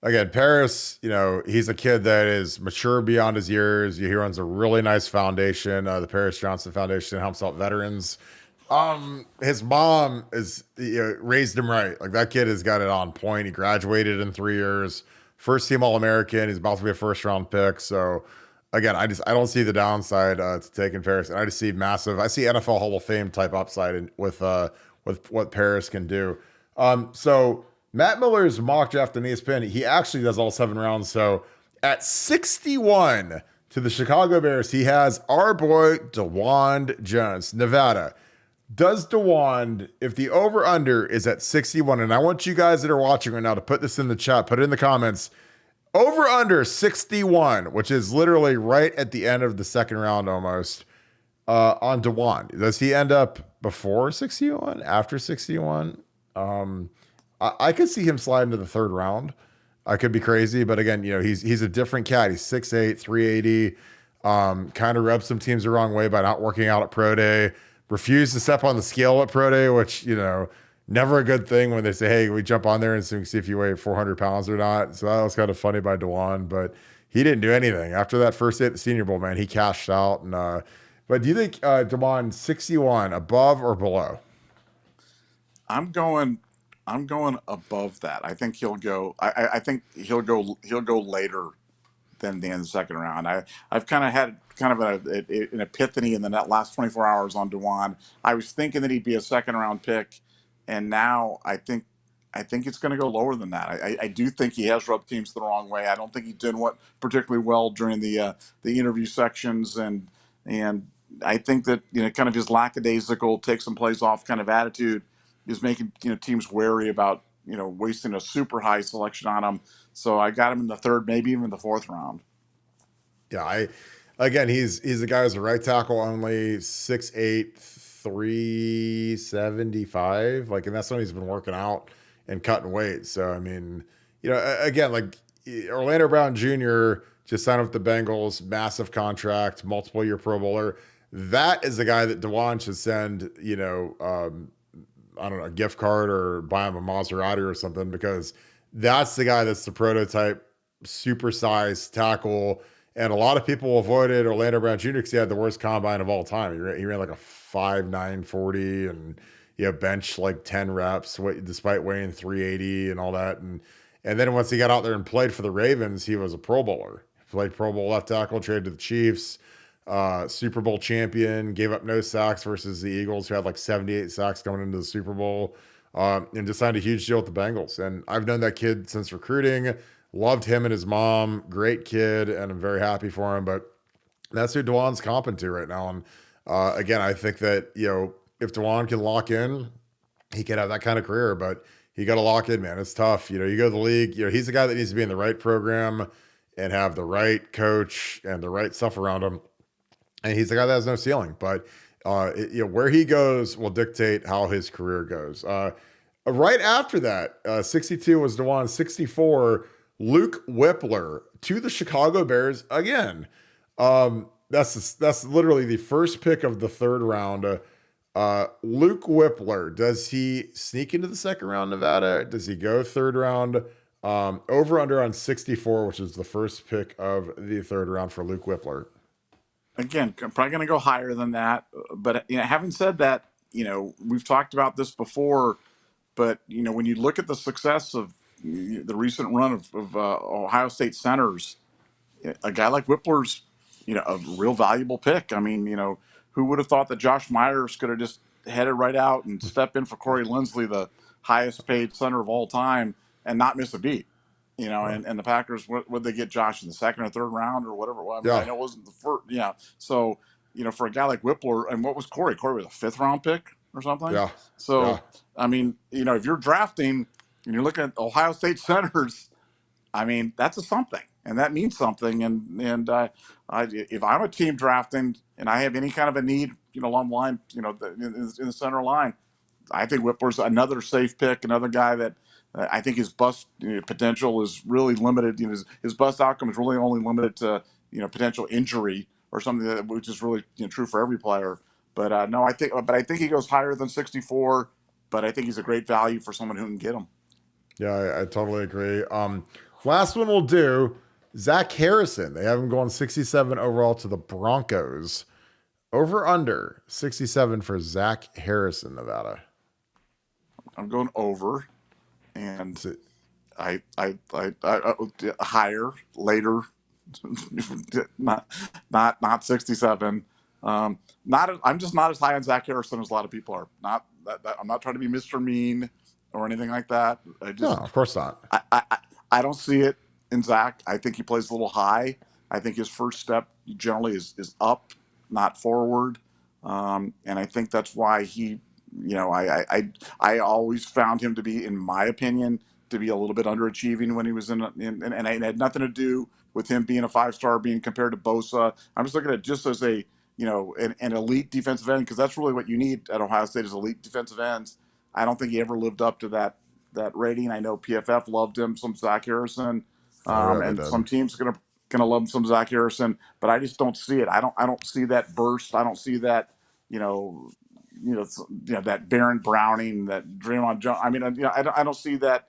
again, Paris, he's a kid that is mature beyond his years. He runs a really nice foundation, the Paris Johnson Foundation, helps out veterans. His mom is raised him right. Like that kid has got it on point. He graduated in 3 years, first team All American. He's about to be a first round pick. So again, I don't see the downside to taking Paris, and I just see massive. I see NFL Hall of Fame type upside with what Paris can do. So Matt Miller's mock draft on ESPN, he actually does all 7 rounds. So at 61 to the Chicago Bears, he has our boy DeWand Jones, Nevada. Does DeWand, if the over under is at 61, and I want you guys that are watching right now to put this in the chat, put it in the comments, over under 61, which is literally right at the end of the second round almost, on DeWand. Does he end up before 61, after 61? I could see him slide into the third round. I could be crazy, but again, he's a different cat. He's 6'8", 380. Kind of rubs some teams the wrong way by not working out at Pro Day. Refused to step on the scale at Pro Day, which, never a good thing when they say, hey, we jump on there and see if you weigh 400 pounds or not. So that was kind of funny by DeWand, but he didn't do anything. After that first day at the Senior Bowl, man, he cashed out. But do you think DeWand 61 above or below? I'm going. I'm going above that. I think he'll go. I think he'll go. He'll go later than the end of the second round. I've kind of had kind of an epiphany in the last 24 hours on DeWand. I was thinking that he'd be a second round pick, and now I think it's going to go lower than that. I do think he has rubbed teams the wrong way. I don't think he did what particularly well during the interview sections, and I think that kind of his lackadaisical take some plays off kind of attitude is making teams wary about wasting a super high selection on him. So I got him in the third, maybe even the fourth round. Yeah, again, he's a guy who's a right tackle only, 6'8", 375. Like, and that's when he's been working out and cutting weight. So I mean, again, like Orlando Brown Jr. just signed with the Bengals, massive contract, multiple year Pro Bowler. That is the guy that DeWan should send, I don't know, a gift card or buy him a Maserati or something, because that's the guy that's the prototype supersized tackle. And a lot of people avoided Orlando Brown Jr. because he had the worst combine of all time. He ran like a 5'9", 40 and bench like 10 reps despite weighing 380 and all that. And then once he got out there and played for the Ravens, he was a Pro Bowler. He played Pro Bowl left tackle, traded to the Chiefs. Super Bowl champion, gave up no sacks versus the Eagles, who had like 78 sacks going into the Super Bowl, and just signed a huge deal with the Bengals. And I've known that kid since recruiting, loved him and his mom, great kid, and I'm very happy for him. But that's who Dewan's comping to right now. And again, I think that, if Dewan can lock in, he can have that kind of career, but he got to lock in, man. It's tough. You go to the league, he's the guy that needs to be in the right program and have the right coach and the right stuff around him. And he's the guy that has no ceiling, but where he goes will dictate how his career goes. Right after that, 62 was Dewan, 64, Luke Whippler to the Chicago Bears again. That's literally the first pick of the third round. Luke Whippler, does he sneak into the second round, Nevada? Does he go third round? Over under on 64, which is the first pick of the third round for Luke Whippler. Again, I'm probably going to go higher than that. But having said that, we've talked about this before. But when you look at the success of the recent run of Ohio State centers, a guy like Whippler's, a real valuable pick. I mean, who would have thought that Josh Myers could have just headed right out and step in for Corey Linsley, the highest paid center of all time, and not miss a beat? Well, And the Packers, would they get Josh in the second or third round or whatever? Well, I mean, I yeah, know it wasn't the first, So, for a guy like Whippler, and what was Corey? Corey was a fifth round pick or something. yeah, yeah, So, I mean, if you're drafting and you're looking at Ohio State centers, I mean, that's a something, and that means something. If I'm a team drafting and I have any kind of a need, along the line, in the center line, I think Whippler's another safe pick, another guy that I think his bust potential is really limited. His bust outcome is really only limited to potential injury or something which is really true for every player. But no, I think he goes higher than 64. But I think he's a great value for someone who can get him. yeah. I totally agree. Last one we'll do. Zach Harrison. They have him going 67 overall to the Broncos. Over under 67 for Zach Harrison, Nevada. I'm going over, and Is it- I higher later, not 67. I'm just not as high on Zach Harrison as a lot of people are. Not that I'm not trying to be Mr. Mean or anything like that. No, of course not. I don't see it in Zach. I think he plays a little high. I think his first step generally is up, not forward. And I think that's why he, I always found him to be, in my opinion, to be a little bit underachieving when he was and it had nothing to do with him being a 5-star, being compared to Bosa. I'm just looking at it just as a, an elite defensive end, because that's really what you need at Ohio State is elite defensive ends. I don't think he ever lived up to that rating. I know PFF loved him, some Zach Harrison, Oh yeah, they and did. some teams gonna love some Zach Harrison, but I just don't see it. I don't see that burst. I don't see that you know that Baron Browning, that Draymond Jones. I mean, I don't see that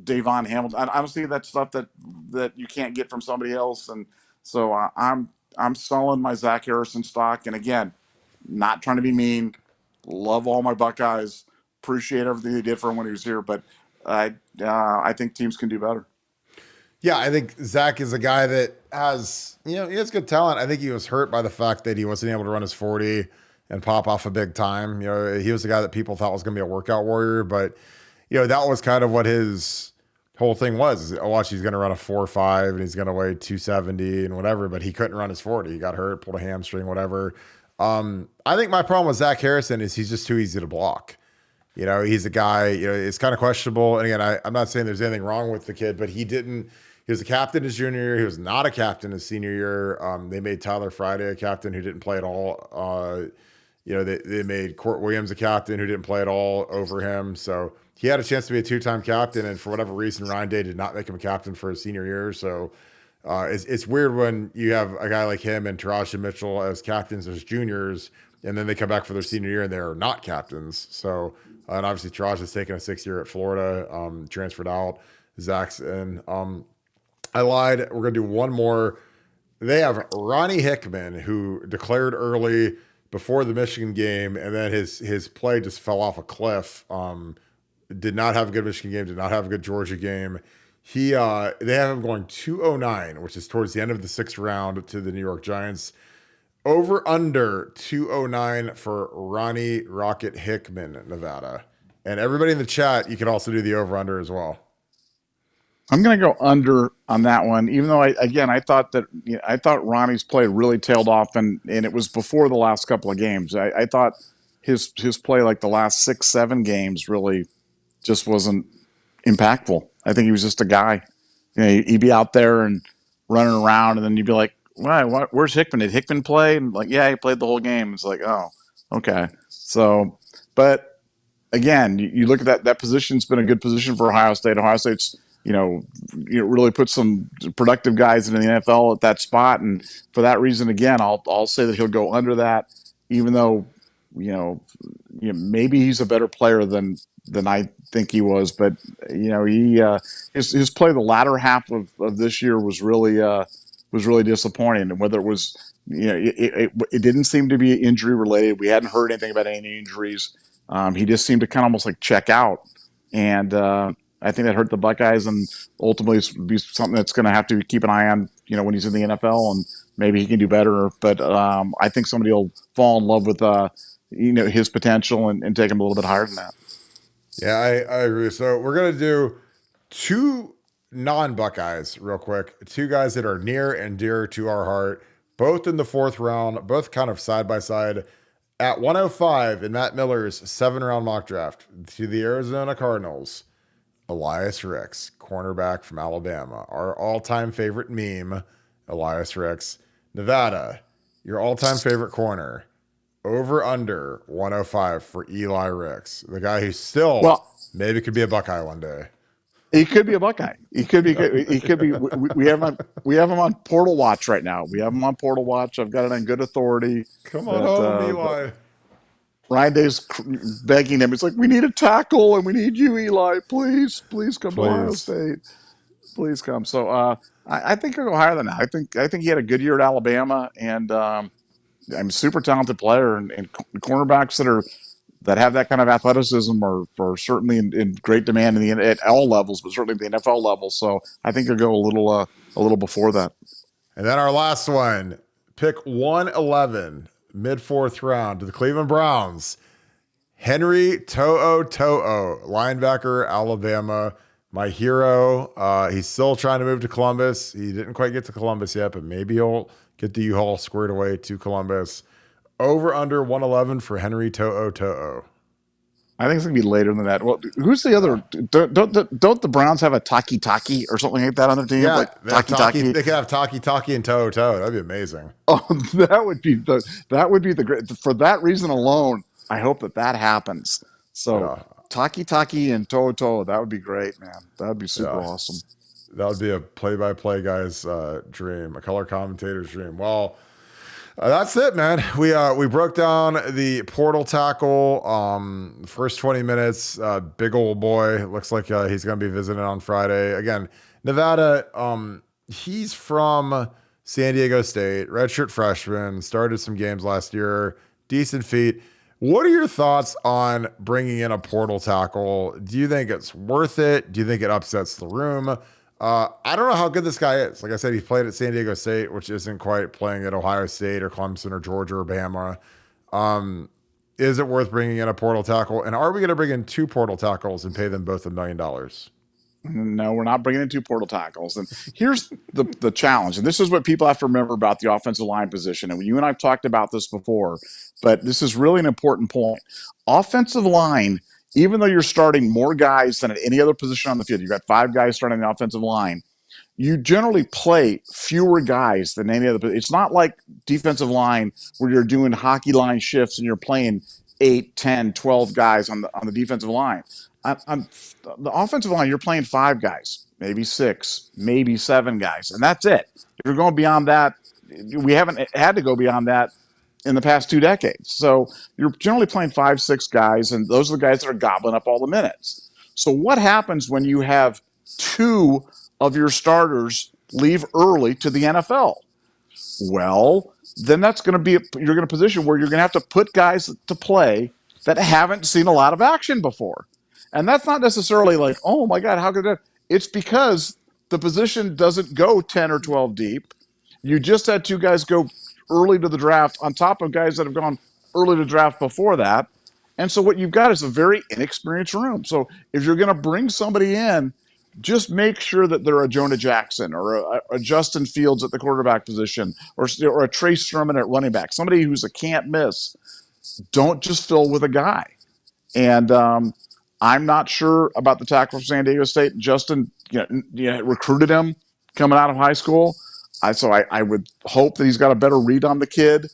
Davon Hamilton. I don't see that stuff that you can't get from somebody else. And so I'm selling my Zach Harrison stock. And again, not trying to be mean. Love all my Buckeyes. Appreciate everything they did for him when he was here. But I think teams can do better. Yeah, I think Zach is a guy that has, he has good talent. I think he was hurt by the fact that he wasn't able to run his 40 and pop off a big time. He was the guy that people thought was going to be a workout warrior, but that was kind of what his whole thing was. Oh, watch, he's going to run a 4.5 and he's going to weigh 270 and whatever, but he couldn't run his 40. He got hurt, pulled a hamstring, whatever. I think my problem with Zach Harrison is he's just too easy to block. He's a guy, it's kind of questionable. And again, I'm not saying there's anything wrong with the kid, but he was a captain his junior year. He was not a captain his senior year. They made Tyler Friday a captain who didn't play at all. They made Court Williams a captain who didn't play at all over him. So he had a chance to be a two-time captain. And for whatever reason, Ryan Day did not make him a captain for his senior year. So it's weird when you have a guy like him and Taraja Mitchell as captains as juniors, and then they come back for their senior year and they're not captains. So, and obviously Taraja has taken a 6 year at Florida, transferred out. Zach's in. I lied. We're going to do one more. They have Ronnie Hickman, who declared early before the Michigan game, and then his play just fell off a cliff. Did not have a good Michigan game, did not have a good Georgia game. They have him going 209, which is towards the end of the sixth round to the New York Giants. Over under 209 for Ronnie Rocket Hickman, Nevada. And everybody in the chat, you can also do the over under as well. I'm going to go under on that one, even though I thought that I thought Ronnie's play really tailed off, and it was before the last couple of games. I thought his play like the last 6 7 games really just wasn't impactful. I think he was just a guy. He'd be out there and running around, and then you'd be like, "Why? Where's Hickman? Did Hickman play?" And like, yeah, he played the whole game. It's like, oh, okay. So, but again, you look at that position's been a good position for Ohio State. Ohio State's really put some productive guys in the NFL at that spot, and for that reason, again, I'll say that he'll go under that, even though you know, maybe he's a better player than I think he was, but he his play the latter half of this year was really disappointing, and whether it was it didn't seem to be injury related. We hadn't heard anything about any injuries. He just seemed to kind of almost like check out, and I think that hurt the Buckeyes, and ultimately be something that's going to have to keep an eye on. When he's in the NFL, and maybe he can do better. But I think somebody will fall in love with his potential and take him a little bit higher than that. Yeah, I agree. So we're going to do two non-Buckeyes real quick. Two guys that are near and dear to our heart, both in the fourth round, both kind of side by side. At 105 in Matt Miller's 7-round mock draft to the Arizona Cardinals, Elias Ricks, cornerback from Alabama, our all-time favorite meme, Elias Ricks. Nevada, your all-time favorite corner, over under 105 for Eli Ricks, the guy who still Well, maybe could be a Buckeye one day. he could be a Buckeye. He could be. He could be. We have him on. We have him on Portal Watch right now. We have him on Portal Watch. I've got it on good authority Come on that home, Eli. Ryan Day's begging him. It's like, we need a tackle and we need you, Eli. Please come to Ohio Please. State. Please come. So I think he'll go higher than that. I think he had a good year at Alabama, and I'm a super talented player, and cornerbacks that have that kind of athleticism are certainly in great demand at all levels, but certainly at the NFL level. So I think he'll go a little before that. And then our last one, pick 111, mid fourth round to the Cleveland Browns. Henry To'o, linebacker, Alabama, my hero. He's still trying to move to Columbus. He didn't quite get to Columbus yet, but maybe he'll get the U-Haul squared away to Columbus. Over under 111 for Henry To'o. I think it's gonna be later than that. Well, who's the Yeah. other? Don't the Browns have a Taki or something like that on their team? Yeah, Like they have Taki. Taki. They could have Taki and To'o. That'd be amazing. Oh, that would be the great. For that reason alone, I hope that happens. So Yeah, Taki and Toto, that would be great, man. That would be super yeah. awesome. That would be a play-by-play guy's dream, a color commentator's dream. Well, that's it, man. We broke down the portal tackle. First 20 minutes, big old boy. Looks like he's going to be visiting on Friday. Again, Nevada, he's from San Diego State, redshirt freshman, started some games last year, decent feet. What are your thoughts on bringing in a portal tackle? Do you think it's worth it? Do you think it upsets the room? I don't know how good this guy is. Like I said, he played at San Diego State, which isn't quite playing at Ohio State or Clemson or Georgia or Bama. Is it worth bringing in a portal tackle? And are we going to bring in two portal tackles and pay them both $1 million? No, we're not bringing in two portal tackles. And here's the challenge. And this is what people have to remember about the offensive line position. And you and I've talked about this before, but this is really an important point. Offensive line, even though you're starting more guys than at any other position on the field, you've got 5 guys starting the offensive line, you generally play fewer guys than any other. It's not like defensive line where you're doing hockey line shifts and you're playing 8, 10, 12 guys on the defensive line. On the offensive line, you're playing 5 guys, maybe 6, maybe 7 guys, and that's it. If you're going beyond that, we haven't had to go beyond that in the past 2 decades. So you're generally playing 5, 6 guys, and those are the guys that are gobbling up all the minutes. So what happens when you have 2 of your starters leave early to the NFL? Well, then that's going to be you're going to position where you're going to have to put guys to play that haven't seen a lot of action before. And that's not necessarily like, oh my God, how could that? It's because the position doesn't go 10 or 12 deep. You just had 2 guys go early to the draft on top of guys that have gone early to draft before that. And so what you've got is a very inexperienced room. So if you're going to bring somebody in, just make sure that they're a Jonah Jackson or a Justin Fields at the quarterback position or a Trace Sermon at running back, somebody who's a can't miss. Don't just fill with a guy. And I'm not sure about the tackle from San Diego State. Justin, recruited him coming out of high school. I would hope that he's got a better read on the kid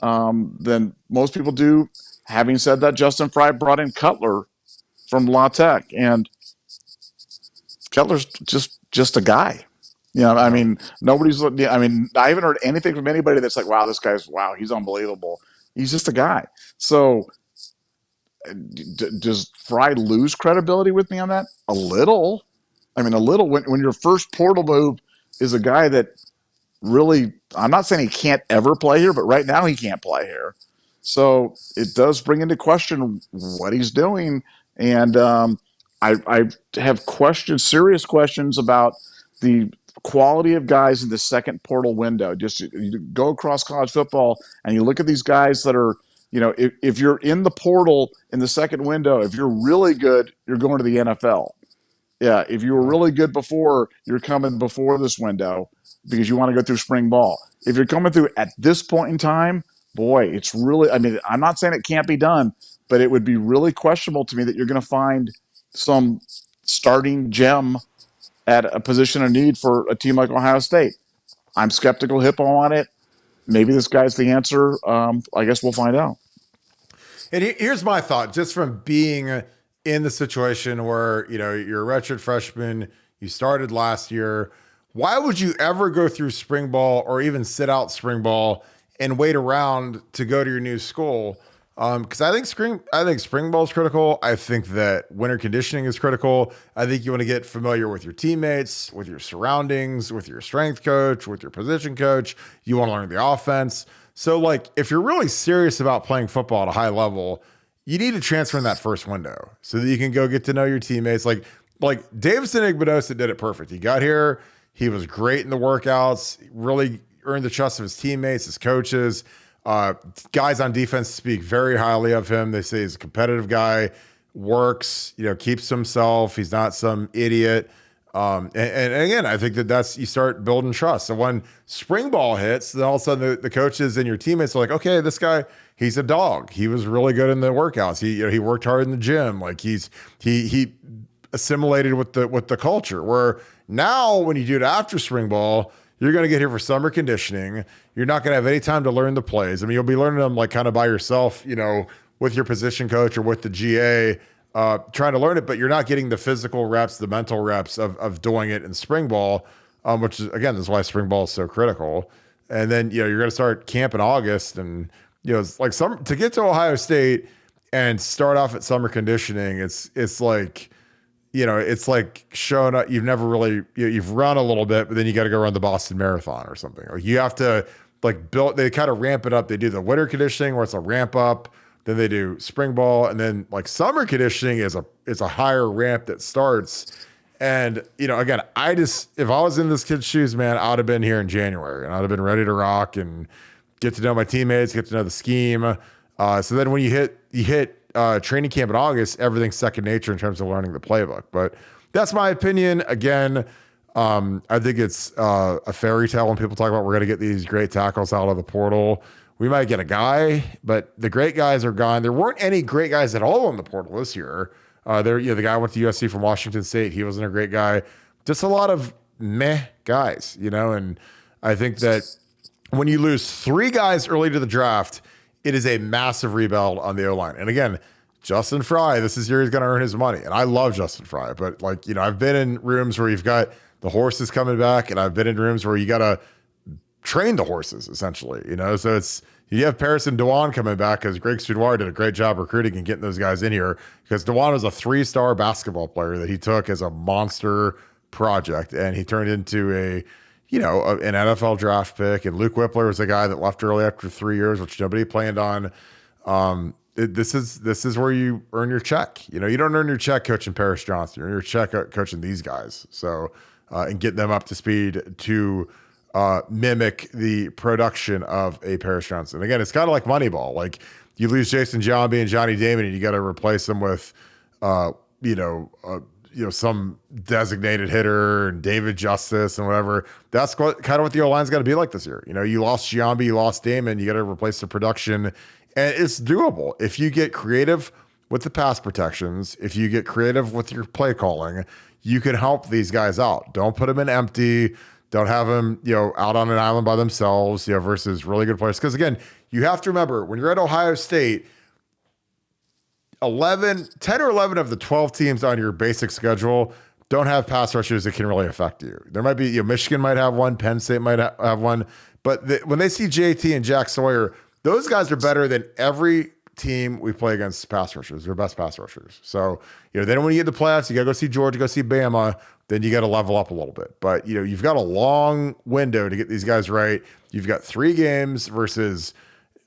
than most people do. Having said that, Justin Fry brought in Cutler from La Tech, and Cutler's just a guy. I Yeah. mean, nobody's. I mean, I haven't heard anything from anybody that's like, "Wow, he's unbelievable." He's just a guy. So does Fry lose credibility with me on that? A little. I mean, a little. When your first portal move is a guy that really, I'm not saying he can't ever play here, but right now he can't play here. So it does bring into question what he's doing. And I have serious questions about the quality of guys in the second portal window. Just you go across college football and you look at these guys that are, if you're in the portal in the second window, if you're really good, you're going to the NFL. Yeah, if you were really good before, you're coming before this window because you want to go through spring ball. If you're coming through at this point in time, boy, it's really, I mean, I'm not saying it can't be done, but it would be really questionable to me that you're going to find some starting gem at a position of need for a team like Ohio State. I'm skeptical hippo on it. Maybe this guy's the answer. I guess we'll find out. And here's my thought, just from being in the situation where, you're a redshirt freshman, you started last year. Why would you ever go through spring ball or even sit out spring ball and wait around to go to your new school? Because I think spring ball is critical. I think that winter conditioning is critical. I think you want to get familiar with your teammates, with your surroundings, with your strength coach, with your position coach. You want to learn the offense. So, like, if you're really serious about playing football at a high level, you need to transfer in that first window so that you can go get to know your teammates. Like Davison Igbenogson did it perfect. He got here. He was great in the workouts, really earned the trust of his teammates, his coaches. Guys on defense speak very highly of him. They say he's a competitive guy, works, keeps himself. He's not some idiot. And again, I think that's you start building trust. So when spring ball hits, then all of a sudden the coaches and your teammates are like, okay, this guy, he's a dog. He was really good in the workouts. He worked hard in the gym. Like he assimilated with the culture. Where now when you do it after spring ball, you're going to get here for summer conditioning. You're not going to have any time to learn the plays. I mean, you'll be learning them like kind of by yourself, with your position coach or with the GA. Trying to learn it, but you're not getting the physical reps, the mental reps of doing it in spring ball, which is, again, is why spring ball is so critical. And then, you're going to start camp in August, and, it's like to get to Ohio State and start off at summer conditioning. It's like, it's like showing up. You've never really, you've run a little bit, but then you got to go run the Boston Marathon or something. Like you have to they kind of ramp it up. They do the winter conditioning where it's a ramp up. Then they do spring ball, and then like summer conditioning is a higher ramp that starts. And again, if I was in this kid's shoes, man, I'd have been here in January, and I'd have been ready to rock and get to know my teammates, get to know the scheme. So then when you hit training camp in August, everything's second nature in terms of learning the playbook. But that's my opinion. Again, I think it's a fairy tale when people talk about we're going to get these great tackles out of the portal. We might get a guy, but the great guys are gone. There weren't any great guys at all in the portal this year. The guy went to USC from Washington State. He wasn't a great guy. Just a lot of meh guys, and I think that when you lose three guys early to the draft, it is a massive rebuild on the O-line. And again, Justin Fry, this is year he's going to earn his money. And I love Justin Fry, but I've been in rooms where you've got the horses coming back, and I've been in rooms where you got to train the horses essentially, so you have Paris and Dewan coming back because Greg Studwar did a great job recruiting and getting those guys in here, because Dewan was a 3-star basketball player that he took as a monster project, and he turned into an NFL draft pick. And Luke Whippler was a guy that left early after 3 years, which nobody planned on. This is where you earn your check. You don't earn your check coaching Paris Johnson. You earn your check coaching these guys. So and get them up to speed to mimic the production of a Paris Johnson. Again, it's kind of like Moneyball. Like you lose Jason Giambi and Johnny Damon, and you got to replace them with, uh, you know, uh, some designated hitter and David Justice and whatever. That's kind of what the O-line's got to be like this year. You lost Giambi, you lost Damon, you got to replace the production, and it's doable if you get creative with the pass protections. If you get creative with your play calling, you can help these guys out. Don't put them in empty. Don't have them, out on an island by themselves, versus really good players. Because again, you have to remember when you're at Ohio State, 10 or 11 of the 12 teams on your basic schedule don't have pass rushers that can really affect you. There might be, Michigan might have one, Penn State might have one, but when they see JT and Jack Sawyer, those guys are better than every team we play against pass rushers. They're best pass rushers. So, they don't want to get in the playoffs. You got to go see Georgia, go see Bama. Then you got to level up a little bit. But, you've got a long window to get these guys right. You've got 3 games versus,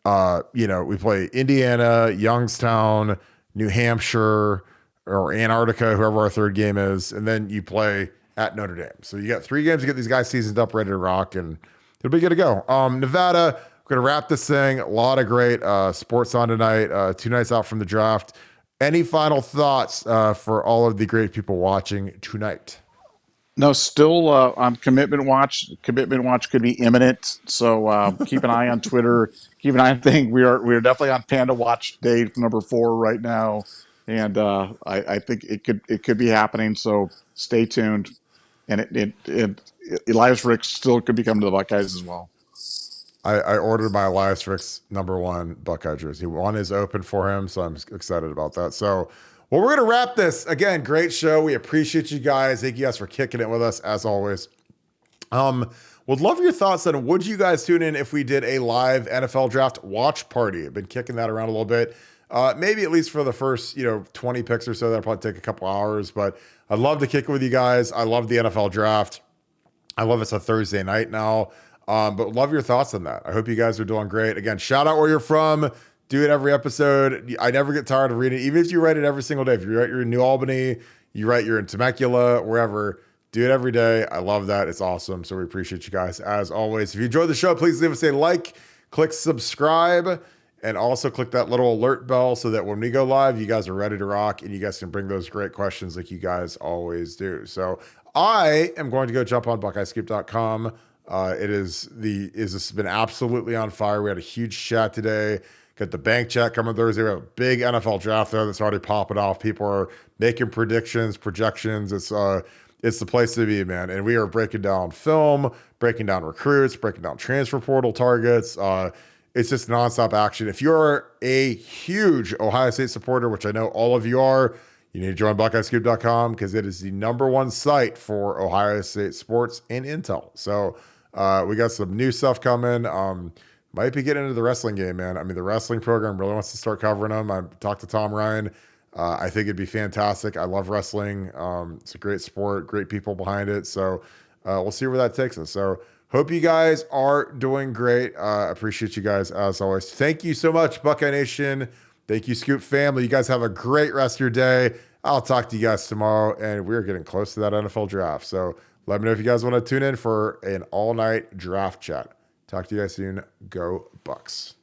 we play Indiana, Youngstown, New Hampshire, or Antarctica, whoever our third game is. And then you play at Notre Dame. So you got 3 games to get these guys seasoned up, ready to rock, and it'll be good to go. Nevada, we're going to wrap this thing. A lot of great sports on tonight. 2 nights out from the draft. Any final thoughts for all of the great people watching tonight? No, still on commitment watch. Commitment watch could be imminent, so keep an eye on Twitter. Keep an eye on thing. We are definitely on Panda Watch day number 4 right now, and I think it could be happening. So stay tuned. And Elias Ricks still could be coming to the Buckeyes as well. I ordered my Elias Ricks #1 Buckeye jersey. One is open for him, so I'm excited about that. So, well, we're going to wrap this. Again, great show. We appreciate you guys. Thank you guys for kicking it with us, as always. Would love your thoughts on, would you guys tune in if we did a live NFL draft watch party? I've been kicking that around a little bit. Maybe at least for the first, 20 picks or so. That'll probably take a couple hours, but I'd love to kick it with you guys. I love the NFL draft. I love it's a Thursday night now. But love your thoughts on that. I hope you guys are doing great. Again, shout out where you're from. Do it every episode. I never get tired of reading it. Even if you write it every single day. If you're in New Albany, you're in Temecula, wherever, do it every day. I love that. It's awesome. So we appreciate you guys as always. If you enjoyed the show, please leave us a like, click subscribe, and also click that little alert bell so that when we go live, you guys are ready to rock and you guys can bring those great questions like you guys always do. So I am going to go jump on BuckeyeScoop.com. This has been absolutely on fire. We had a huge chat today. Got the bank chat coming Thursday. We have a big NFL draft there that's already popping off. People are making predictions, projections. It's the place to be, man. And we are breaking down film, breaking down recruits, breaking down transfer portal targets. It's just nonstop action. If you're a huge Ohio State supporter, which I know all of you are, you need to join BuckeyeScoop.com because it is the #1 site for Ohio State sports and intel. So we got some new stuff coming. Might be getting into the wrestling game, man. I mean, the wrestling program really wants to start covering them. I talked to Tom Ryan. I think it'd be fantastic. I love wrestling. It's a great sport, great people behind it. So we'll see where that takes us. So hope you guys are doing great. Appreciate you guys as always. Thank you so much, Buckeye Nation. Thank you, Scoop family. You guys have a great rest of your day. I'll talk to you guys tomorrow, and we're getting close to that NFL draft. So let me know if you guys want to tune in for an all-night draft chat. Talk to you guys soon. Go Bucks.